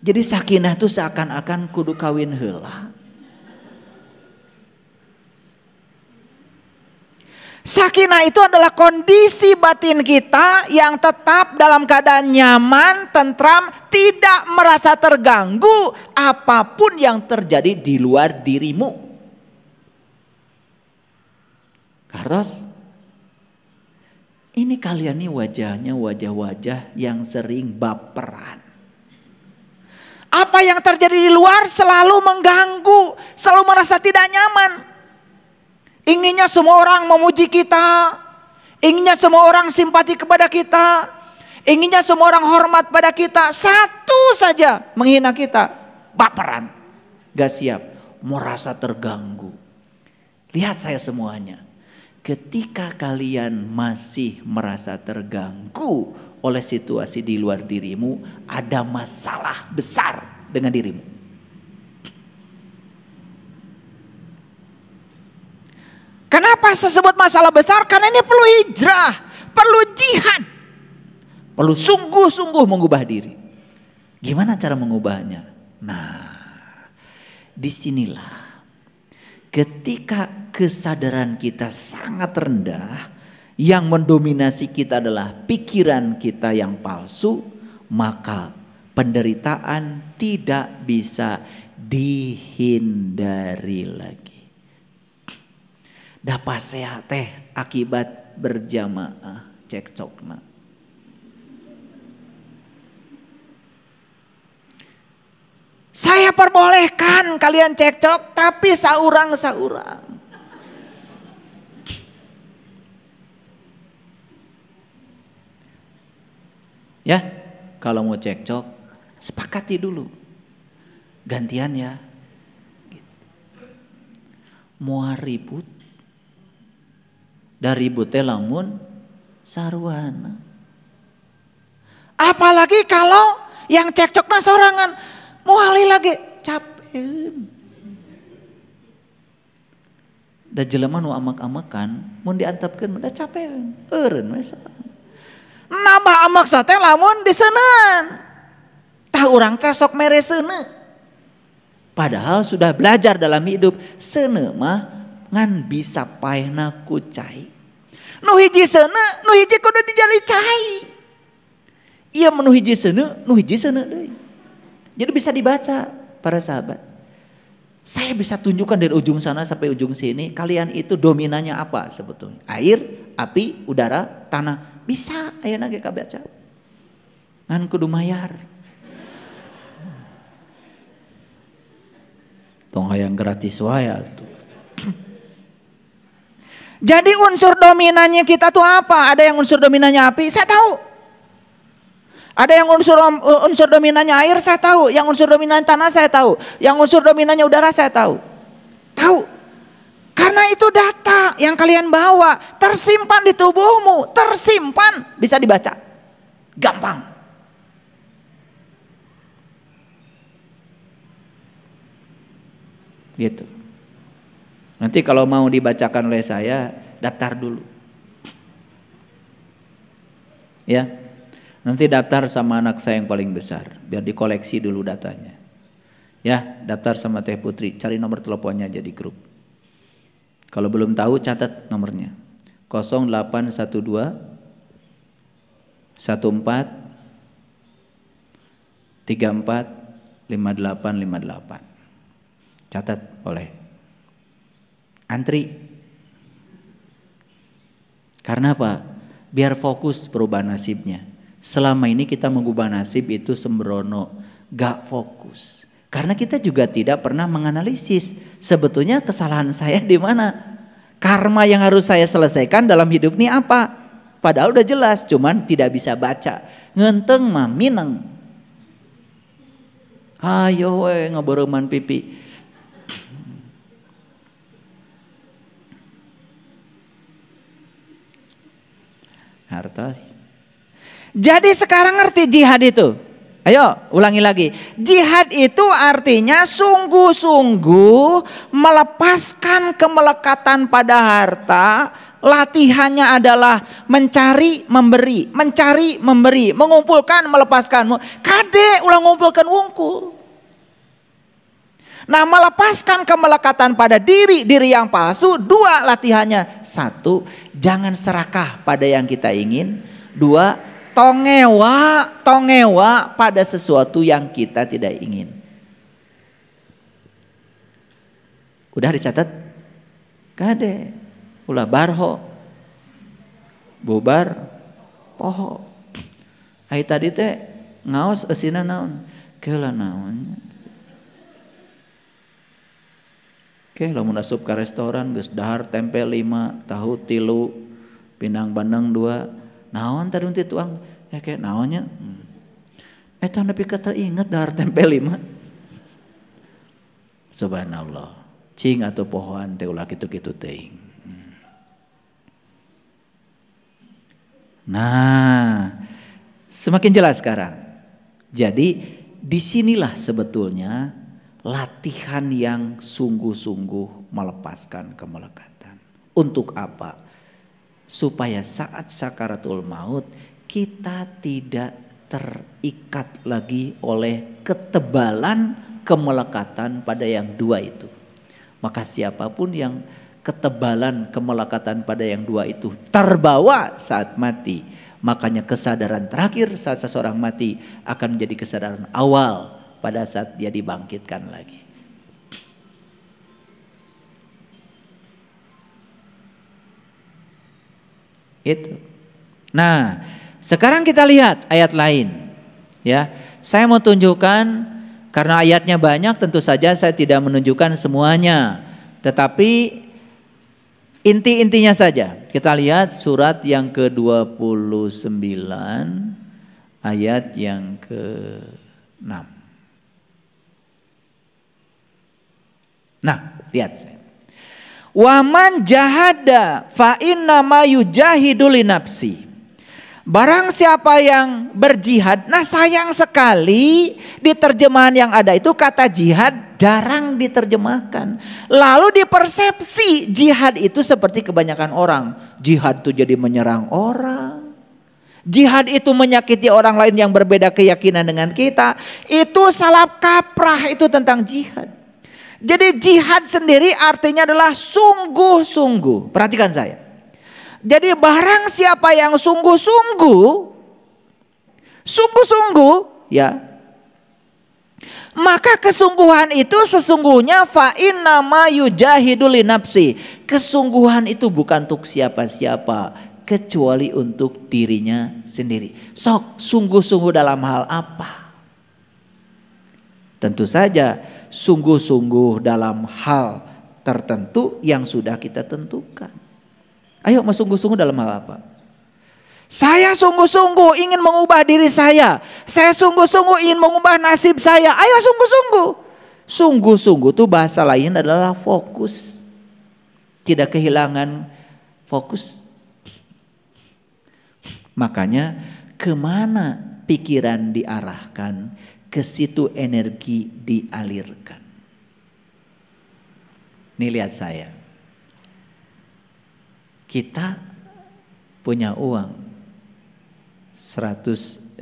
Jadi sakinah itu seakan-akan kudu kawin heula. Sakinah itu adalah kondisi batin kita yang tetap dalam keadaan nyaman, tentram, tidak merasa terganggu apapun yang terjadi di luar dirimu. Carlos, ini kalian nih wajahnya wajah-wajah yang sering baperan. Apa yang terjadi di luar selalu mengganggu, selalu merasa tidak nyaman. Inginnya semua orang memuji kita, inginnya semua orang simpati kepada kita, inginnya semua orang hormat pada kita. Satu saja menghina kita, baperan, gak siap, merasa terganggu. Lihat saya semuanya, ketika kalian masih merasa terganggu oleh situasi di luar dirimu, ada masalah besar dengan dirimu. Kenapa saya sebut masalah besar? Karena ini perlu hijrah, perlu jihad, perlu sungguh-sungguh mengubah diri. Gimana cara mengubahnya? Nah, disinilah ketika kesadaran kita sangat rendah, yang mendominasi kita adalah pikiran kita yang palsu, maka penderitaan tidak bisa dihindari lagi. Dapat sehat teh akibat berjamaah cekcokna. Saya perbolehkan kalian cekcok, tapi saurang-saurang. Ya, kalau mau cekcok, sepakati dulu. Gantian ya. Mau ribut, dari ributnya lamun sarwana. Apalagi kalau yang cekcoknya sorangan, muali lagi capek. Da jelema nu amak-amakan, mun diantepkeun da capek. Eureun we nambah amak teh lamun diseuneun. Tah urang teh sok mere seuneu. Padahal sudah belajar dalam hidup, seuneu mah ngan bisa paehna ku cai. Nu hiji seuneu, nu hiji kudu dijadi cai. Ieu nu hiji seuneu, nu hiji seuneu deui. Jadi bisa dibaca para sahabat. Saya bisa tunjukkan dari ujung sana sampai ujung sini, kalian itu dominannya apa sebetulnya? Air, api, udara, tanah. Bisa ayeuna ge kabaca. Ngan kudu mayar. Tong hayang gratis wae atuh. Jadi unsur dominannya kita tuh apa? Ada yang unsur dominannya api, saya tahu. Ada yang unsur dominannya air, saya tahu. Yang unsur dominannya tanah, saya tahu. Yang unsur dominannya udara, saya tahu. Tahu. Karena itu data yang kalian bawa tersimpan di tubuhmu, tersimpan, bisa dibaca. Gampang. Gitu. Nanti kalau mau dibacakan oleh saya, daftar dulu. Ya. Nanti daftar sama anak saya yang paling besar, biar dikoleksi dulu datanya. Ya, daftar sama Teh Putri, cari nomor teleponnya aja di grup. Kalau belum tahu catat nomornya. 0812 14 34 5858. Catat boleh. Antri. Karena apa? Biar fokus perubahan nasibnya. Selama ini kita mengubah nasib itu sembrono, gak fokus. Karena kita juga tidak pernah menganalisis sebetulnya kesalahan saya di mana. Karma yang harus saya selesaikan dalam hidup ini apa? Padahal udah jelas, cuman tidak bisa baca. Ngenteng mah mineng. Ayo we ngebeureman pipi. Hartos. Jadi sekarang ngerti jihad itu? Ayo ulangi lagi. Jihad itu artinya sungguh-sungguh melepaskan kemelekatan pada harta. Latihannya adalah mencari, memberi, mencari, memberi, mengumpulkan, melepaskan. Kade ulang ngumpulkan wungkul. Nah, melepaskan kemelekatan pada diri yang palsu. 2 latihannya. 1, jangan serakah pada yang kita ingin. 2, tongewa pada sesuatu yang kita tidak ingin. Udah dicatat? Kade. Ulah barho. Bubar poho. Ai tadi teh ngaos eusina naon? Keula naon? Oke, lamun asup ka restoran geus dahar tempe 5, tahu 3, pindang bandeng 2. Naon tadi unti tuang? Kayak naonnya? Eta nepi ka teu inget dahar tempe 5. Subhanallah. Cing atuh pohoan teh ulah kitu-kitu teuing. Nah, semakin jelas sekarang. Jadi disinilah sebetulnya latihan yang sungguh-sungguh melepaskan kemelekatan. Untuk apa? Supaya saat sakaratul maut kita tidak terikat lagi oleh ketebalan kemelekatan pada yang 2 itu. Maka siapapun yang ketebalan kemelekatan pada yang 2 itu terbawa saat mati, makanya kesadaran terakhir saat seseorang mati akan menjadi kesadaran awal pada saat dia dibangkitkan lagi. Itu. Nah, sekarang kita lihat ayat lain. Ya, saya mau tunjukkan karena ayatnya banyak, tentu saja saya tidak menunjukkan semuanya. Tetapi inti-intinya saja. Kita lihat surat yang ke-29 ayat yang ke-6. Nah, lihat saya. Waman jahada fa inna ma yujahidu li nafsi. Barang siapa yang berjihad, nah sayang sekali di terjemahan yang ada itu kata jihad jarang diterjemahkan. Lalu dipersepsi jihad itu seperti kebanyakan orang. Jihad itu jadi menyerang orang. Jihad itu menyakiti orang lain yang berbeda keyakinan dengan kita. Itu salah kaprah itu tentang jihad. Jadi jihad sendiri artinya adalah sungguh-sungguh. Perhatikan saya. Jadi barang siapa yang sungguh-sungguh ya, maka kesungguhan itu sesungguhnya fa inna ma yujahidu li nafsi. Kesungguhan itu bukan untuk siapa-siapa kecuali untuk dirinya sendiri. Sok, sungguh-sungguh dalam hal apa? Tentu saja sungguh-sungguh dalam hal tertentu yang sudah kita tentukan. Ayo sungguh-sungguh dalam hal apa? Saya sungguh-sungguh ingin mengubah diri saya. Saya sungguh-sungguh ingin mengubah nasib saya. Ayo sungguh-sungguh. Sungguh-sungguh itu bahasa lain adalah fokus. Tidak kehilangan fokus. Makanya kemana pikiran diarahkan, ke situ energi dialirkan. Nih lihat saya. Kita punya uang 100.000.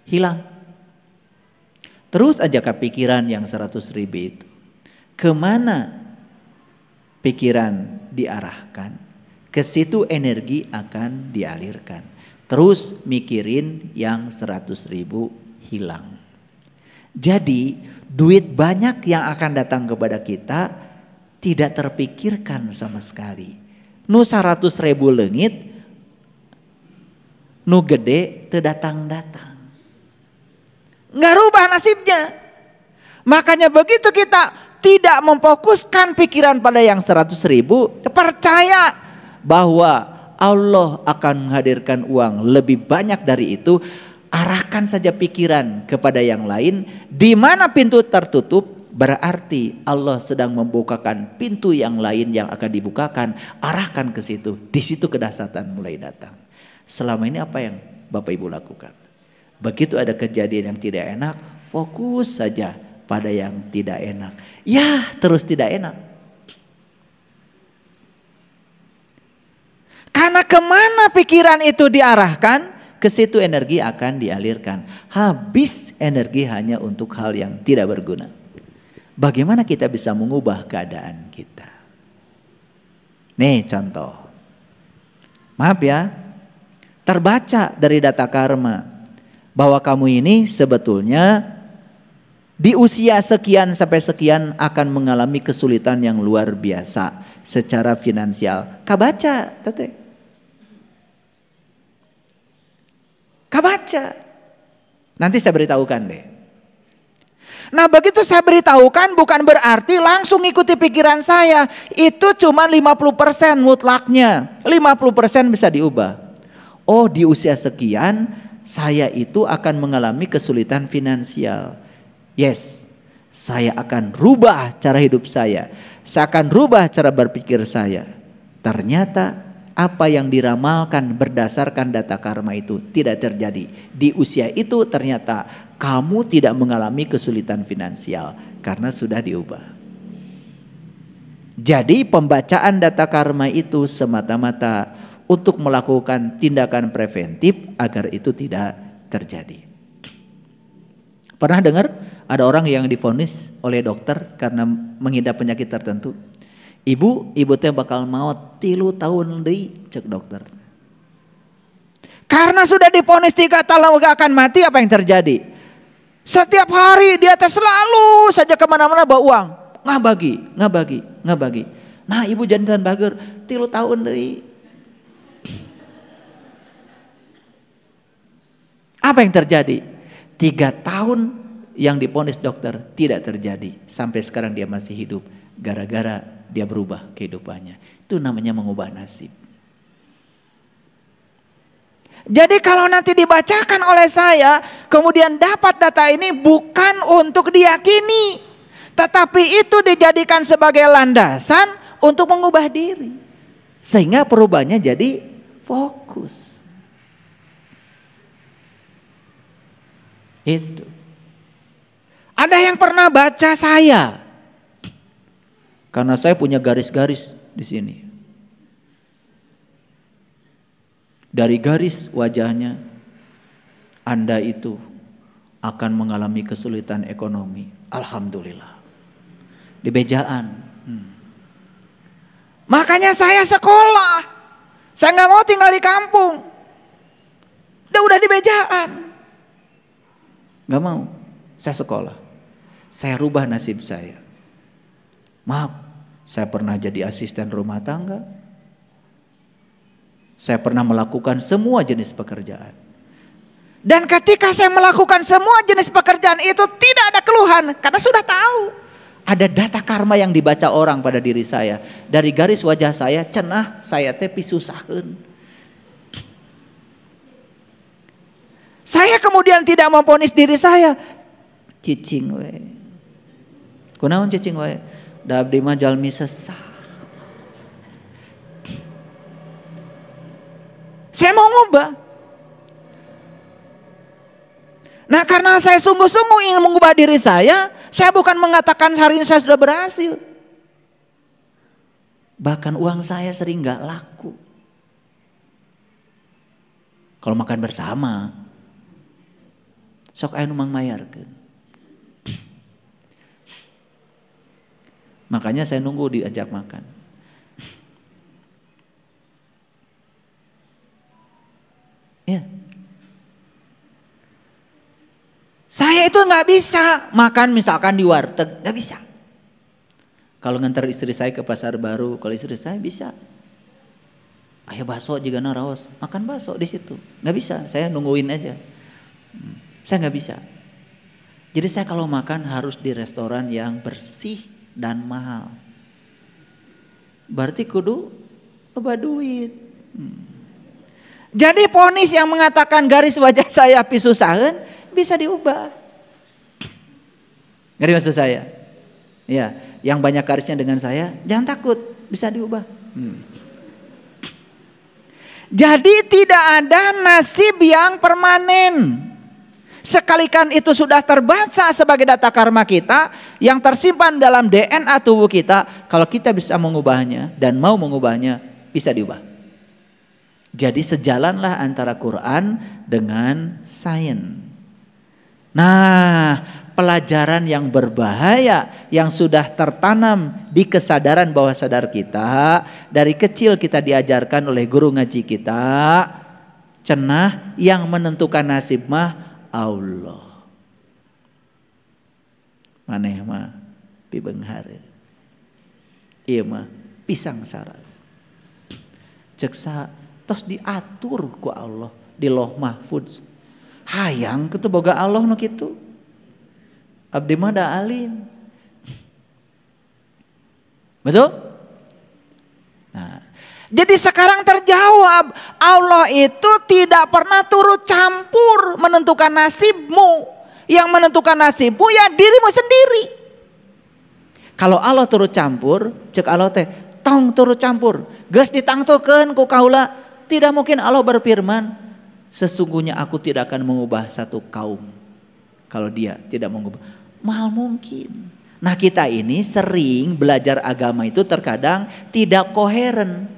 Hilang. Terus aja kepikiran yang 100.000 itu. Kemana pikiran diarahkan? Ke situ energi akan dialirkan. Terus mikirin yang 100.000 hilang. Jadi duit banyak yang akan datang kepada kita tidak terpikirkan sama sekali. Nu 100.000 leungit, nu gede teu datang-datang. Nggak rubah nasibnya. Makanya begitu kita tidak memfokuskan pikiran pada yang 100.000, percaya bahwa Allah akan menghadirkan uang lebih banyak dari itu. Arahkan saja pikiran kepada yang lain. Di mana pintu tertutup, berarti Allah sedang membukakan pintu yang lain yang akan dibukakan. Arahkan ke situ. Di situ kedahsyatan mulai datang. Selama ini apa yang Bapak Ibu lakukan? Begitu ada kejadian yang tidak enak, fokus saja pada yang tidak enak. Ya, terus tidak enak. Karena kemana pikiran itu diarahkan, ke situ energi akan dialirkan. Habis energi hanya untuk hal yang tidak berguna. Bagaimana kita bisa mengubah keadaan kita? Nih contoh. Maaf ya. Terbaca dari data karma bahwa kamu ini sebetulnya di usia sekian sampai sekian akan mengalami kesulitan yang luar biasa secara finansial. Kabaca, teteh. Kabaca. Nanti saya beritahukan deh. Nah begitu saya beritahukan bukan berarti langsung ikuti pikiran saya. Itu cuma 50% mutlaknya. 50% bisa diubah. Oh di usia sekian saya itu akan mengalami kesulitan finansial. Yes, saya akan rubah cara hidup saya. Saya akan rubah cara berpikir saya. Ternyata apa yang diramalkan berdasarkan data karma itu tidak terjadi. Di usia itu ternyata kamu tidak mengalami kesulitan finansial karena sudah diubah. Jadi pembacaan data karma itu semata-mata untuk melakukan tindakan preventif agar itu tidak terjadi. Pernah dengar ada orang yang divonis oleh dokter karena mengidap penyakit tertentu? Ibu teh bakal maut 3 tahun deui cek dokter. Karena sudah divonis 3 tahun gak akan mati, apa yang terjadi? Setiap hari dia teh selalu saja kemana-mana bawa uang, nggak bagi. Nah ibu jantan bager 3 tahun deui. Apa yang terjadi? 3 tahun yang divonis dokter tidak terjadi. Sampai sekarang dia masih hidup. Gara-gara dia berubah kehidupannya. Itu namanya mengubah nasib. Jadi kalau nanti dibacakan oleh saya, kemudian dapat data ini bukan untuk diyakini. Tetapi itu dijadikan sebagai landasan untuk mengubah diri. Sehingga perubahannya jadi fokus. Itu. Ada yang pernah baca saya? Karena saya punya garis-garis di sini. Dari garis wajahnya, Anda itu akan mengalami kesulitan ekonomi. Alhamdulillah. Di bejaan. Makanya saya sekolah. Saya nggak mau tinggal di kampung. Udah di bejaan. Nggak mau. Saya sekolah. Saya rubah nasib saya. Maaf, saya pernah jadi asisten rumah tangga. Saya pernah melakukan semua jenis pekerjaan. Dan ketika saya melakukan semua jenis pekerjaan itu tidak ada keluhan. Karena sudah tahu. Ada data karma yang dibaca orang pada diri saya. Dari garis wajah saya, cenah saya teh pisusaheun. Saya kemudian tidak memvonis diri saya. Cicing we. Kunaon cicing we? Da abdi mah jalmi sesah. Saya mau ngubah. Nah, karena saya sungguh-sungguh ingin mengubah diri saya bukan mengatakan hari ini saya sudah berhasil. Bahkan uang saya sering gak laku. Kalau makan bersama, sok aya nu mangmayarkeun. Makanya saya nunggu diajak makan. Ya. Saya itu nggak bisa makan misalkan di warteg, nggak bisa. Kalau ngantar istri saya ke pasar baru, kalau istri saya bisa. Ayo bakso juga naraos, makan bakso di situ, nggak bisa. Saya nungguin aja. Saya nggak bisa. Jadi saya kalau makan harus di restoran yang bersih dan mahal. Berarti kudu loba duit. Jadi ponis yang mengatakan garis wajah saya pisusahan bisa diubah. Ngerti maksud saya? Ya, yang banyak garisnya dengan saya, jangan takut, bisa diubah. Jadi tidak ada nasib yang permanen. Sekalikan itu sudah terbaca sebagai data karma kita yang tersimpan dalam DNA tubuh kita, kalau kita bisa mengubahnya dan mau mengubahnya, bisa diubah. Jadi sejalanlah antara Quran dengan sains. Nah, pelajaran yang berbahaya yang sudah tertanam di kesadaran bawah sadar kita, dari kecil kita diajarkan oleh guru ngaji kita, cenah yang menentukan nasib mah Allah. Maneh mah pibeunghar. Ieu mah pisang sara. Ceksa tos diatur ku Allah di Lauh Mahfuz. Hayang kitu boga Allah nu kitu. Abdi mah da alim. Betul? Nah, jadi sekarang terjawab, Allah itu tidak pernah turut campur menentukan nasibmu. Yang menentukan nasibmu ya dirimu sendiri. Kalau Allah turut campur, cek Allah teh tong turut campur, geus ditangtokeun ku kaula, tidak mungkin Allah berfirman, sesungguhnya aku tidak akan mengubah satu kaum kalau dia tidak mengubah. Mahal mungkin. Nah, kita ini sering belajar agama itu terkadang tidak koheren.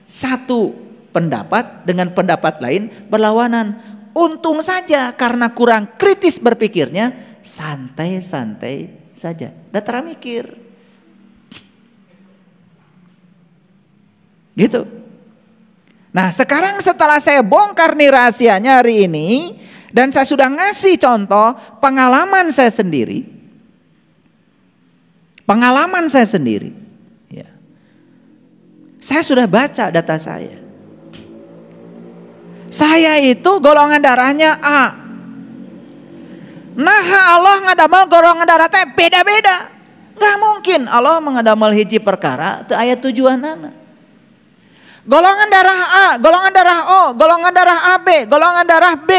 Satu pendapat dengan pendapat lain berlawanan. Untung saja karena kurang kritis berpikirnya, santai-santai saja. Datara mikir. Gitu. Nah, sekarang setelah saya bongkar nih rahasianya hari ini, dan saya sudah ngasih contoh pengalaman saya sendiri. Pengalaman saya sendiri. Ya. Saya sudah baca data saya. Saya itu golongan darahnya A. Nah, Allah ngadamel golongan darah teh beda-beda. Gak mungkin Allah mengadamel hiji perkara teu aya tujuanana. Golongan darah A, golongan darah O, golongan darah AB, golongan darah B.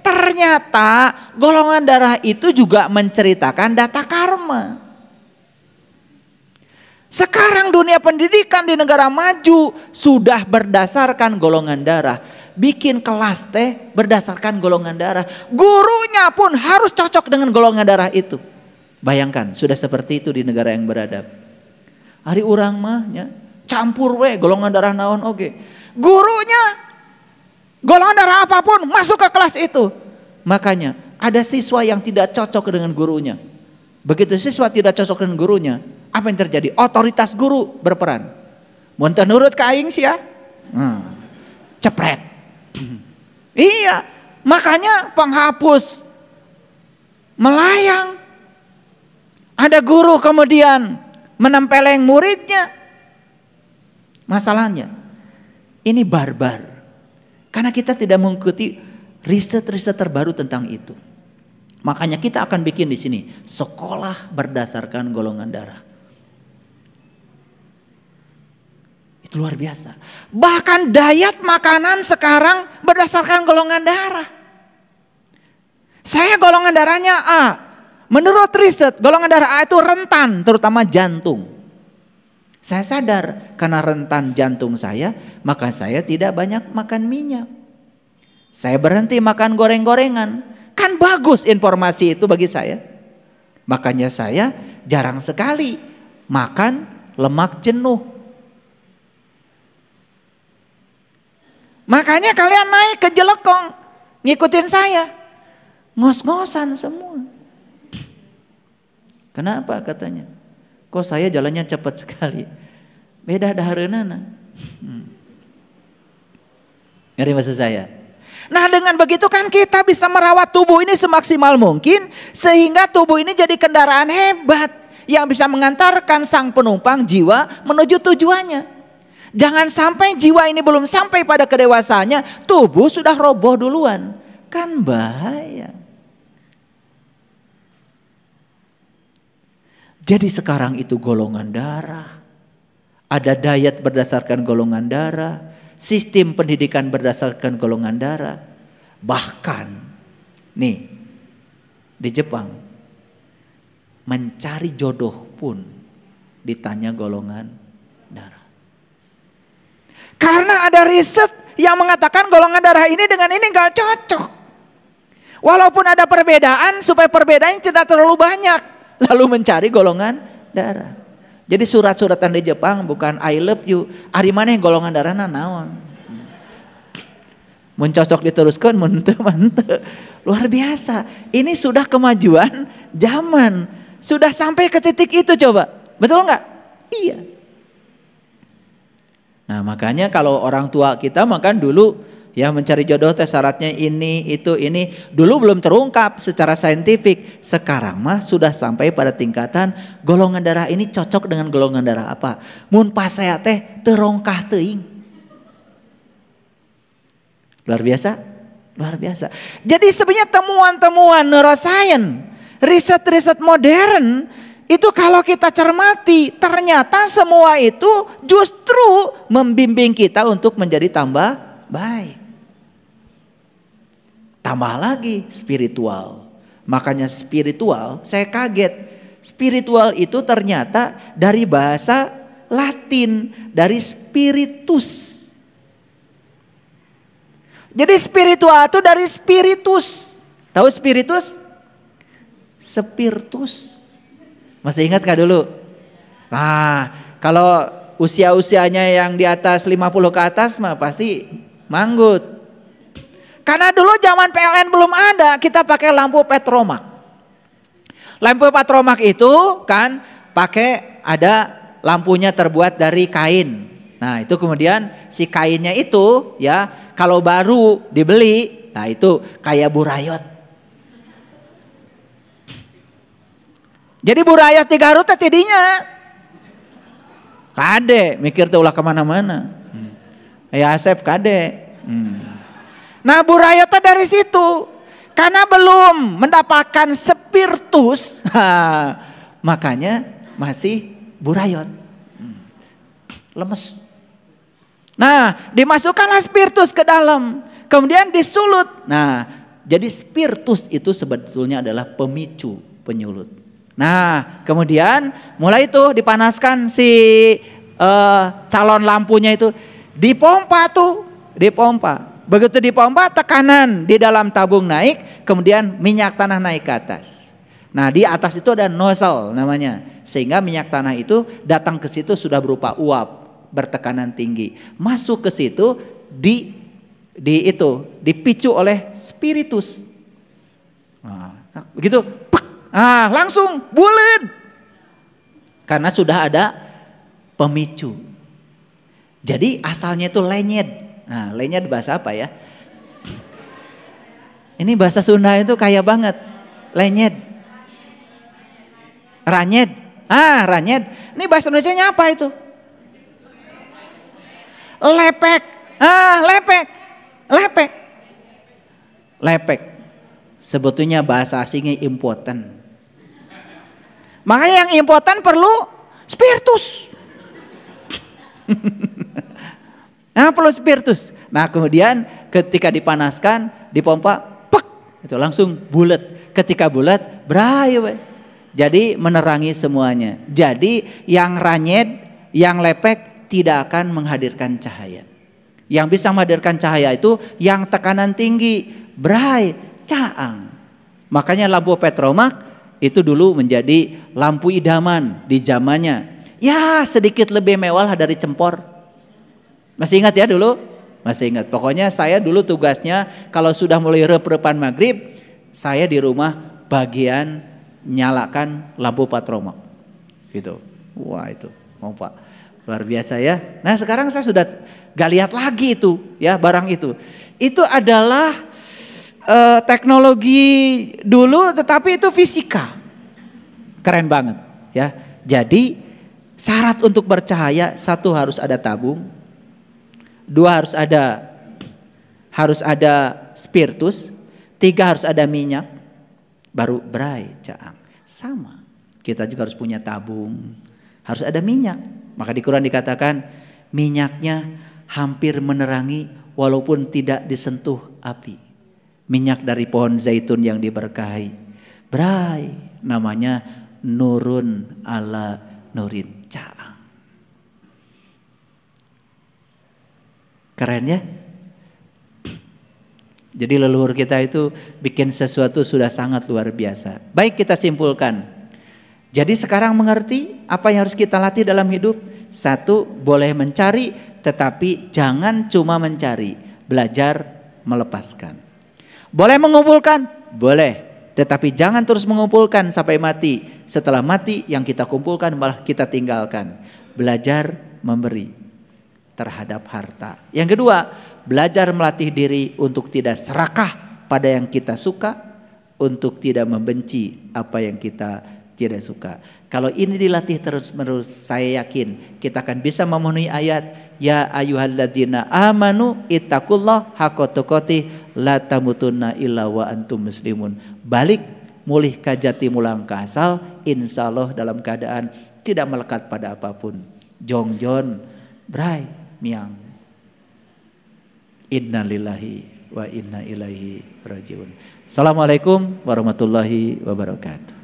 Ternyata golongan darah itu juga menceritakan data karma. Sekarang dunia pendidikan di negara maju sudah berdasarkan golongan darah. Bikin kelas teh berdasarkan golongan darah. Gurunya pun harus cocok dengan golongan darah itu. Bayangkan sudah seperti itu di negara yang beradab. Hari urang mahnya campur we golongan darah naon oge. Gurunya golongan darah apapun masuk ke kelas itu. Makanya ada siswa yang tidak cocok dengan gurunya. Begitu siswa tidak cocok dengan gurunya, apa yang terjadi? Otoritas guru berperan. Mun teu nurut ka aing sia, cepret. Iya, makanya penghapus melayang. Ada guru kemudian menempeleng muridnya. Masalahnya ini barbar. Karena kita tidak mengikuti riset-riset terbaru tentang itu. Makanya kita akan bikin di sini sekolah berdasarkan golongan darah. Itu luar biasa. Bahkan diet makanan sekarang berdasarkan golongan darah. Saya golongan darahnya A. Menurut riset golongan darah A itu rentan, terutama jantung. Saya sadar karena rentan jantung saya, maka saya tidak banyak makan minyak. Saya berhenti makan goreng-gorengan. Kan bagus informasi itu bagi saya. Makanya saya jarang sekali makan lemak jenuh. Makanya kalian naik ke Jelekong, ngikutin saya. Ngos-ngosan semua. Kenapa katanya? Kok saya jalannya cepat sekali? Beda dahareunana. Ngerti maksud saya? Nah dengan begitu kan kita bisa merawat tubuh ini semaksimal mungkin. Sehingga tubuh ini jadi kendaraan hebat. Yang bisa mengantarkan sang penumpang jiwa menuju tujuannya. Jangan sampai jiwa ini belum sampai pada kedewasaannya. Tubuh sudah roboh duluan. Kan bahaya. Jadi sekarang itu golongan darah. Ada diet berdasarkan golongan darah. Sistem pendidikan berdasarkan golongan darah. Bahkan nih di Jepang mencari jodoh pun ditanya golongan darah. Karena ada riset yang mengatakan golongan darah ini dengan ini gak cocok. Walaupun ada perbedaan supaya perbedaan tidak terlalu banyak. Lalu mencari golongan darah. Jadi surat-suratan di Jepang bukan I love you. Ari maneh golongan darahna naon. Mun cocok diteruskan mun teu manteu. Luar biasa. Ini sudah kemajuan zaman. Sudah sampai ke titik itu coba. Betul enggak? Iya. Nah, makanya kalau orang tua kita makan dulu ya mencari jodoh teh syaratnya ini, itu, ini. Dulu belum terungkap secara saintifik. Sekarang mah sudah sampai pada tingkatan golongan darah ini cocok dengan golongan darah apa. Mun pas saya teh terongkah teuing. Luar biasa? Luar biasa. Jadi sebenarnya temuan-temuan neuroscience, riset-riset modern, itu kalau kita cermati ternyata semua itu justru membimbing kita untuk menjadi tambah baik. Tambah lagi spiritual. Makanya spiritual, saya kaget. Spiritual itu ternyata dari bahasa Latin, dari spiritus. Jadi spiritual itu dari spiritus. Tahu spiritus? Spiritus. Masih ingat kah dulu? Nah, kalau usia-usianya yang di atas 50 ke atas mah pasti manggut. Karena dulu zaman PLN belum ada, kita pakai lampu petromak. Lampu petromak itu kan pakai ada lampunya terbuat dari kain. Nah itu kemudian si kainnya itu ya kalau baru dibeli, nah itu kayak burayot. Jadi burayot di Garut tidinya kade mikir tuh ulah kemana-mana. Ya Asep kade. Nah burayotnya dari situ. Karena belum mendapatkan spiritus, makanya masih burayot. Lemes. Nah dimasukkanlah spiritus ke dalam. Kemudian disulut. Nah jadi spiritus itu sebetulnya adalah pemicu penyulut. Nah kemudian mulai itu dipanaskan si calon lampunya itu. Dipompa tuh. Dipompa. Begitu dipompa tekanan di dalam tabung naik. Kemudian minyak tanah naik ke atas. Nah di atas itu ada nozzle namanya. Sehingga minyak tanah itu datang ke situ sudah berupa uap. Bertekanan tinggi. Masuk ke situ dipicu oleh spiritus. Nah, begitu. Ah, langsung bulet. Karena sudah ada pemicu. Jadi asalnya itu lenyed. Nah, lenyed bahasa apa ya? Ini bahasa Sunda itu kaya banget. Lenyed. Ranyed. Ah, ranyed. Ini bahasa Indonesianya apa itu? Lepek. Ah, lepek. Lepek. Lepek. Sebetulnya bahasa asingnya impoten. Makanya yang impoten perlu spiritus. Nah, perlu spiritus. Nah, kemudian ketika dipanaskan, dipompa, pek, itu langsung bulat. Ketika bulat, berayu. Jadi menerangi semuanya. Jadi yang ranyed, yang lepek tidak akan menghadirkan cahaya. Yang bisa menghadirkan cahaya itu yang tekanan tinggi, berai, caang. Makanya lampu petromak itu dulu menjadi lampu idaman di zamannya. Ya sedikit lebih mewah dari cempor. Masih ingat ya dulu? Masih ingat. Pokoknya saya dulu tugasnya kalau sudah mulai rep-repan maghrib, saya di rumah bagian nyalakan lampu petromak. Gitu. Wah itu, mau Pak, luar biasa ya. Nah sekarang saya sudah gak lihat lagi itu ya barang itu. Itu adalah teknologi dulu, tetapi itu fisika. Keren banget ya. Jadi syarat untuk bercahaya, satu harus ada tabung, dua harus ada spiritus, tiga harus ada minyak, baru berai caang. Sama, kita juga harus punya tabung, harus ada minyak. Maka di Quran dikatakan minyaknya hampir menerangi walaupun tidak disentuh api. Minyak dari pohon zaitun yang diberkahi, berai, namanya nurun ala nurin, caang. Keren ya. Jadi leluhur kita itu bikin sesuatu sudah sangat luar biasa. Baik, kita simpulkan. Jadi sekarang mengerti apa yang harus kita latih dalam hidup. Satu, boleh mencari, tetapi jangan cuma mencari, belajar melepaskan. Boleh mengumpulkan? Boleh. Tetapi jangan terus mengumpulkan sampai mati. Setelah mati yang kita kumpulkan malah kita tinggalkan. Belajar memberi terhadap harta. Yang kedua, belajar melatih diri untuk tidak serakah pada yang kita suka, untuk tidak membenci apa yang kita tidak suka. Kalau ini dilatih terus-menerus, saya yakin kita akan bisa memenuhi ayat ya ayyuhalladzina amanu ittaqullah haqqa tuqatih la tamutunna illa wa antum muslimun. Balik mulih ka jati mulang ka asal, insyaallah dalam keadaan tidak melekat pada apapun. Jongjon brai miang. Innalillahi wa inna ilaihi rajiun. Assalamualaikum warahmatullahi wabarakatuh.